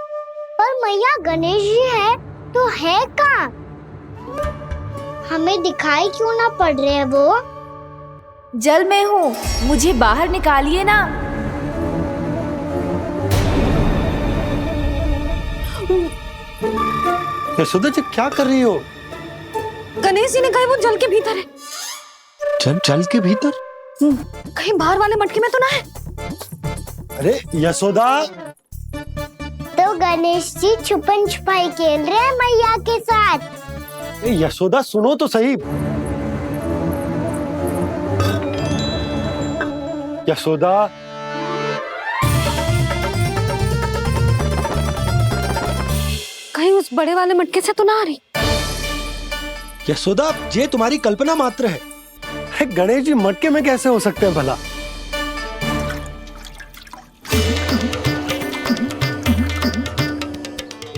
पर मैया गणेश जी है तो है कहाँ? हमें दिखाई क्यों ना पड़ रहे हैं वो? जल में हूँ, मुझे बाहर निकालिए ना। यशोदा जी, क्या कर रही हो? गणेश जी ने कहा वो जल के भीतर है। जल के भीतर? कहीं बाहर वाले मटके में तो ना है? अरे यशोदा! तो गणेश जी छुपन छुपाई खेल रहे हैं मैया के साथ। यशोदा, सुनो तो सही। यशोदा, कहीं उस बड़े वाले मटके से तो ना आ रही? यशोदा, ये तुम्हारी कल्पना मात्र है। गणेश जी मटके में कैसे हो सकते हैं भला?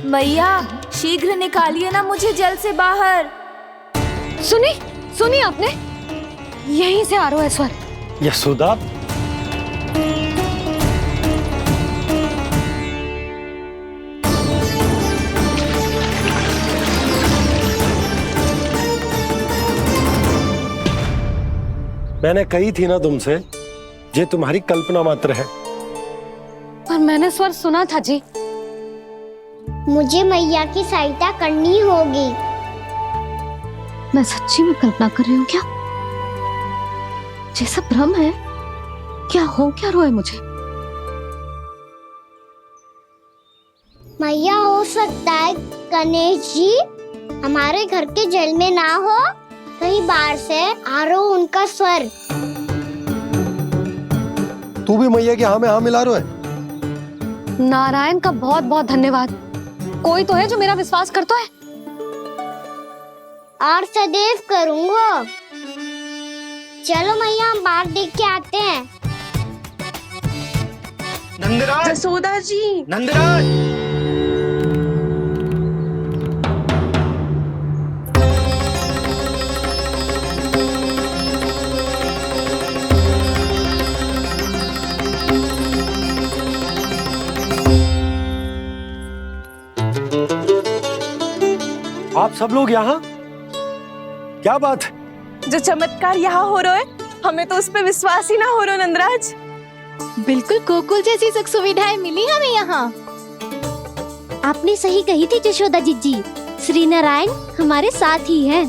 मैया, शीघ्र निकालिए ना मुझे जल से बाहर। सुनी आपने? यहीं से आ रहा है स्वर। यशोदा, मैंने कही थी ना तुमसे, ये तुम्हारी कल्पना मात्र है। पर मैंने स्वर सुना था जी। मुझे मैया की सहायता करनी होगी। मैं सच्ची में कल्पना कर रही हूँ क्या? जैसा भ्रम है क्या? हो क्या रहा है मुझे? मैया, हो सकता है गणेश जी हमारे घर के जल में ना हो, कहीं बाहर से आ रहा हो उनका स्वर। तू भी मैया के हाँ में हाँ मिला रहा है। नारायण का बहुत बहुत धन्यवाद। कोई तो है जो मेरा विश्वास करता है। और सदैव करूंगा। चलो मैया, हम बाहर देख के आते हैं। नंदराज, जसोदा जी, नंदराज। आप सब लोग यहाँ? क्या बात है? जो चमत्कार यहाँ हो रहा है, हमें तो उस पे विश्वास ही ना हो रहा नंदराज। बिल्कुल गोकुल जैसी सुख सुविधाएं मिली हमें यहाँ। आपने सही कही थी जशोदा जीजी, श्री नारायण हमारे साथ ही हैं।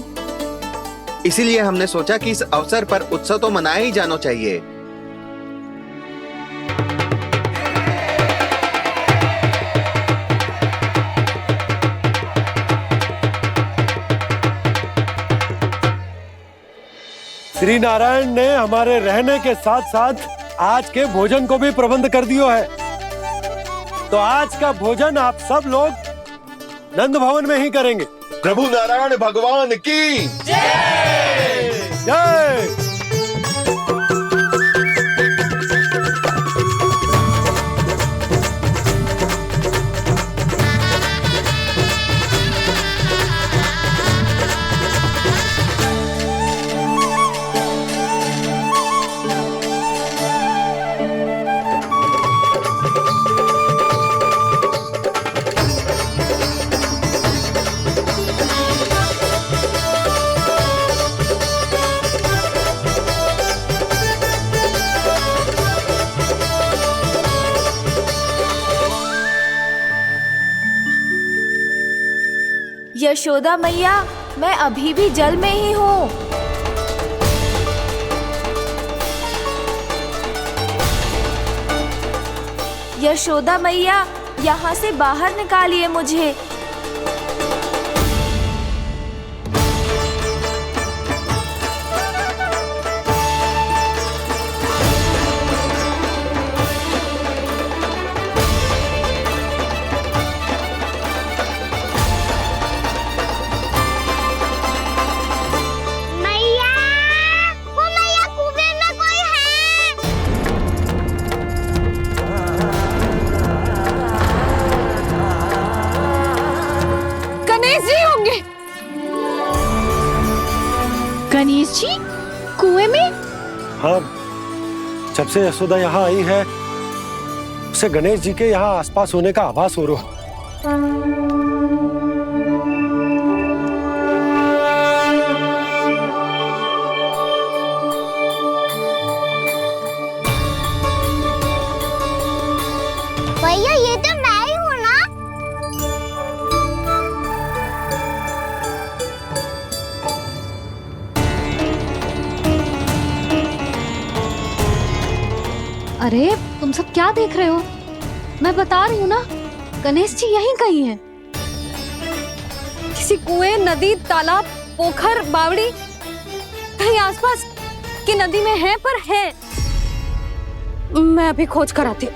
इसीलिए हमने सोचा कि इस अवसर पर उत्सव तो मनाया ही जाना चाहिए। श्री नारायण ने हमारे रहने के साथ साथ आज के भोजन को भी प्रबंध कर दियो है। तो आज का भोजन आप सब लोग नंद भवन में ही करेंगे। प्रभु नारायण भगवान की जय जय। यशोदा मैया, मैं अभी भी जल में ही हूँ। यशोदा मैया, यहाँ से बाहर निकालिए मुझे। गणेश जी कुएं में? हाँ, जब से यशोदा यहाँ आई है उसे गणेश जी के यहाँ आसपास होने का आभास हो रहा। भैया ये तो मैं ही हूँ ना। अरे तुम सब क्या देख रहे हो? मैं बता रही हूँ ना, गणेश जी यहीं कहीं हैं। किसी कुएं, नदी, तालाब, पोखर, बावड़ी, कहीं आसपास की नदी में है, पर है। मैं अभी खोज कर आती हूँ।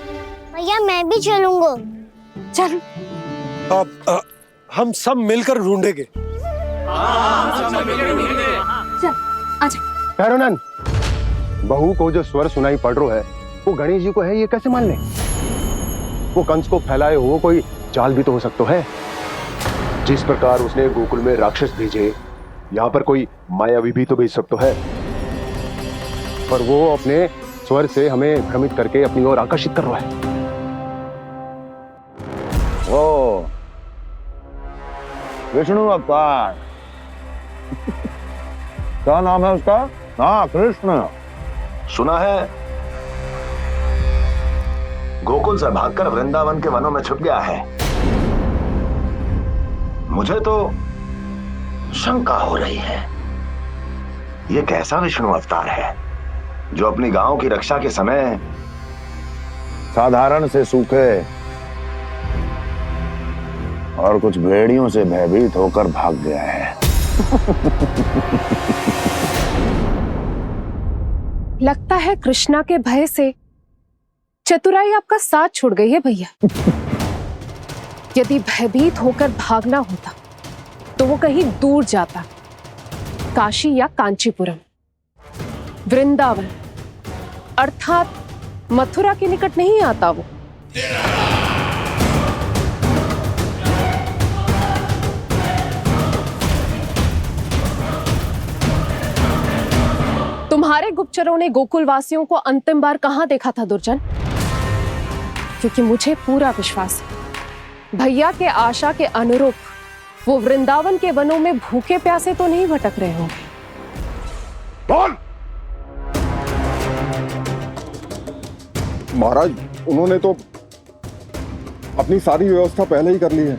भैया मैं भी चलूंगा। चल। अब हम सब मिलकर ढूंढेंगे। चल आजा। भैरवनंद, बहू को जो स्वर सुनाई पड़ रहा है वो गणेश जी को है, ये कैसे मान ले? वो कंस को फैलाए हुए कोई जाल भी तो हो सकता है। जिस प्रकार उसने गोकुल में राक्षस भेजे, यहाँ पर कोई मायावी भी तो भेज सकता है। पर वो अपने स्वर से हमें भ्रमित करके अपनी ओर आकर्षित कर रहा है। ओ विष्णु अवतार। क्या नाम है उसका? हाँ, कृष्ण। सुना है गोकुल से भागकर वृंदावन के वनों में छुप गया है। मुझे तो शंका हो रही है, ये कैसा विष्णु अवतार है जो अपनी गांव की रक्षा के समय साधारण से सूखे और कुछ भेड़ियों से भयभीत होकर भाग गया है। लगता है कृष्णा के भय से चतुराई आपका साथ छोड़ गई है भैया। यदि भयभीत होकर भागना होता तो वो कहीं दूर जाता, काशी या कांचीपुरम, वृंदावन अर्थात मथुरा के निकट नहीं आता वो। तुम्हारे गुप्तचरों ने गोकुल वासियों को अंतिम बार कहां देखा था दुर्जन? क्योंकि मुझे पूरा विश्वास है भैया के आशा के अनुरूप वो वृंदावन के वनों में भूखे प्यासे तो नहीं भटक रहे होंगे। बोल। महाराज, उन्होंने तो अपनी सारी व्यवस्था पहले ही कर ली है।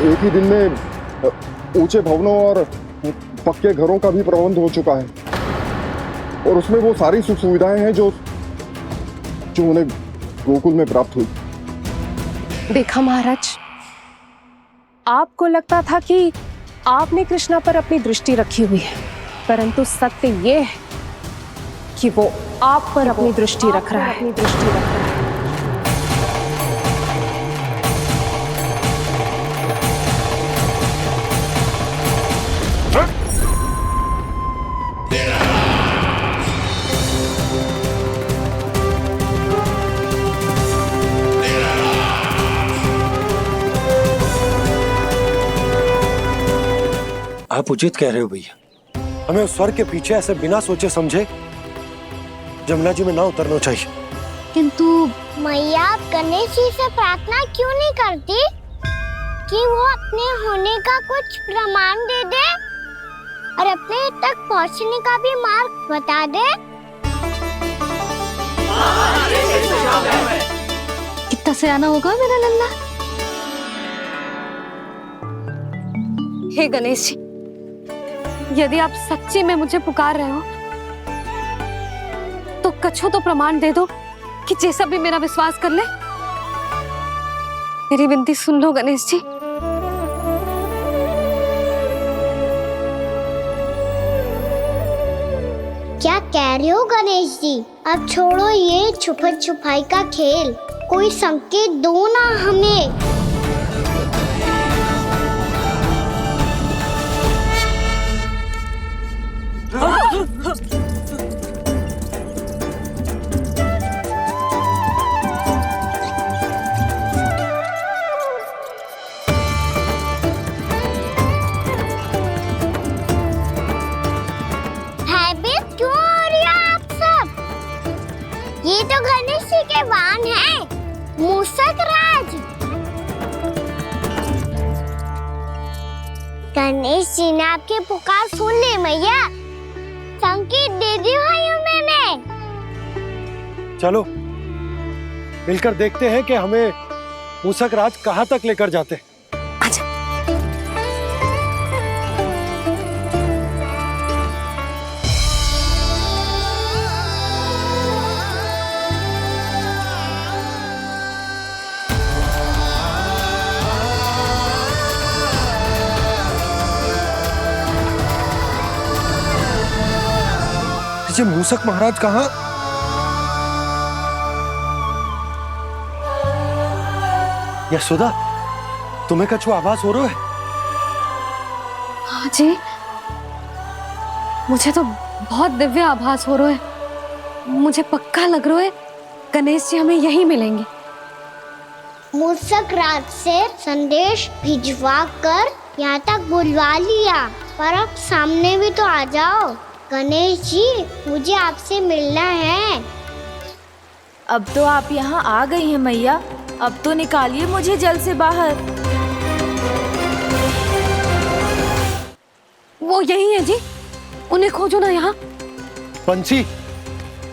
एक ही दिन में ऊंचे भवनों और पक्के घरों का भी प्रबंध हो चुका है और उसमें वो सारी सुख सुविधाएं हैं जो उन्हें गोकुल में प्राप्त हुई। देखा महाराज, आपको लगता था कि आपने कृष्णा पर अपनी दृष्टि रखी हुई है, परंतु सत्य ये है कि वो आप पर अपनी दृष्टि रख रहा है। आप उचित कह रहे हो भैया, हमें उस स्वर के पीछे ऐसे बिना सोचे समझे जमुना जी में ना उतरना चाहिए। किंतु मैया, आप गणेश जी से प्रार्थना क्यों नहीं करती कि वो अपने होने का कुछ प्रमाण दे दे और अपने तक पहुंचने का भी मार्ग बता दे? कितना सयाना होगा मेरा लल्ला। हे गणेश जी, यदि आप सच्ची में मुझे पुकार रहे हो तो कछु तो प्रमाण दे दो कि जैसा भी मेरा विश्वास कर ले। मेरी विनती सुन लो गणेश जी। क्या कह रहे हो गणेश जी? अब छोड़ो ये छुपन छुपाई का खेल, कोई संकेत दो ना हमें। भयभीत क्यों हो रही हो आप सब? ये तो गणेश जी के वाहन हैं, मूषक राज। गणेश जी ने आपकी पुकार सुन ली मैया, संकेत दे दी भाइयों मैंने। चलो मिलकर देखते हैं कि हमें मूषक राज कहाँ तक लेकर जाते हैं। ये मूषक महाराज कहाँ? यशोदा, तुम्हें कछु आभास हो रहा है? हाँ जी, मुझे तो बहुत दिव्य आभास हो रहा है। मुझे पक्का लग रहा है गणेश जी हमें यहीं मिलेंगे। मूषक राज से संदेश भिजवा कर यहाँ तक बुलवा लिया, पर अब सामने भी तो आ जाओ। गणेश जी, मुझे आपसे मिलना है। अब तो आप यहाँ आ गई हैं मैया, अब तो निकालिए मुझे जल से बाहर। वो यही है जी, उन्हें खोजो ना यहाँ। बंसी,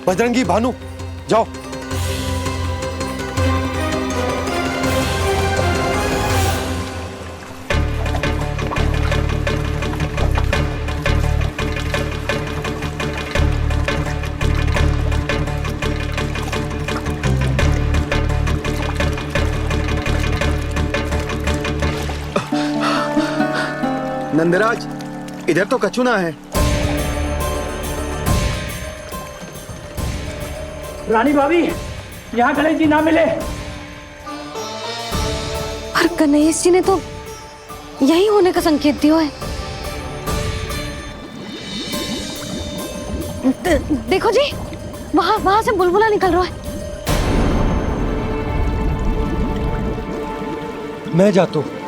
बजरंगी, भानु, जाओ। नंदराज, इधर तो कछु ना है। रानी भाभी, यहाँ गणेश जी ना मिले। पर गणेश जी ने तो यही होने का संकेत दिया है। देखो जी, वहां से बुलबुला निकल रहा है। मैं जाता हूँ।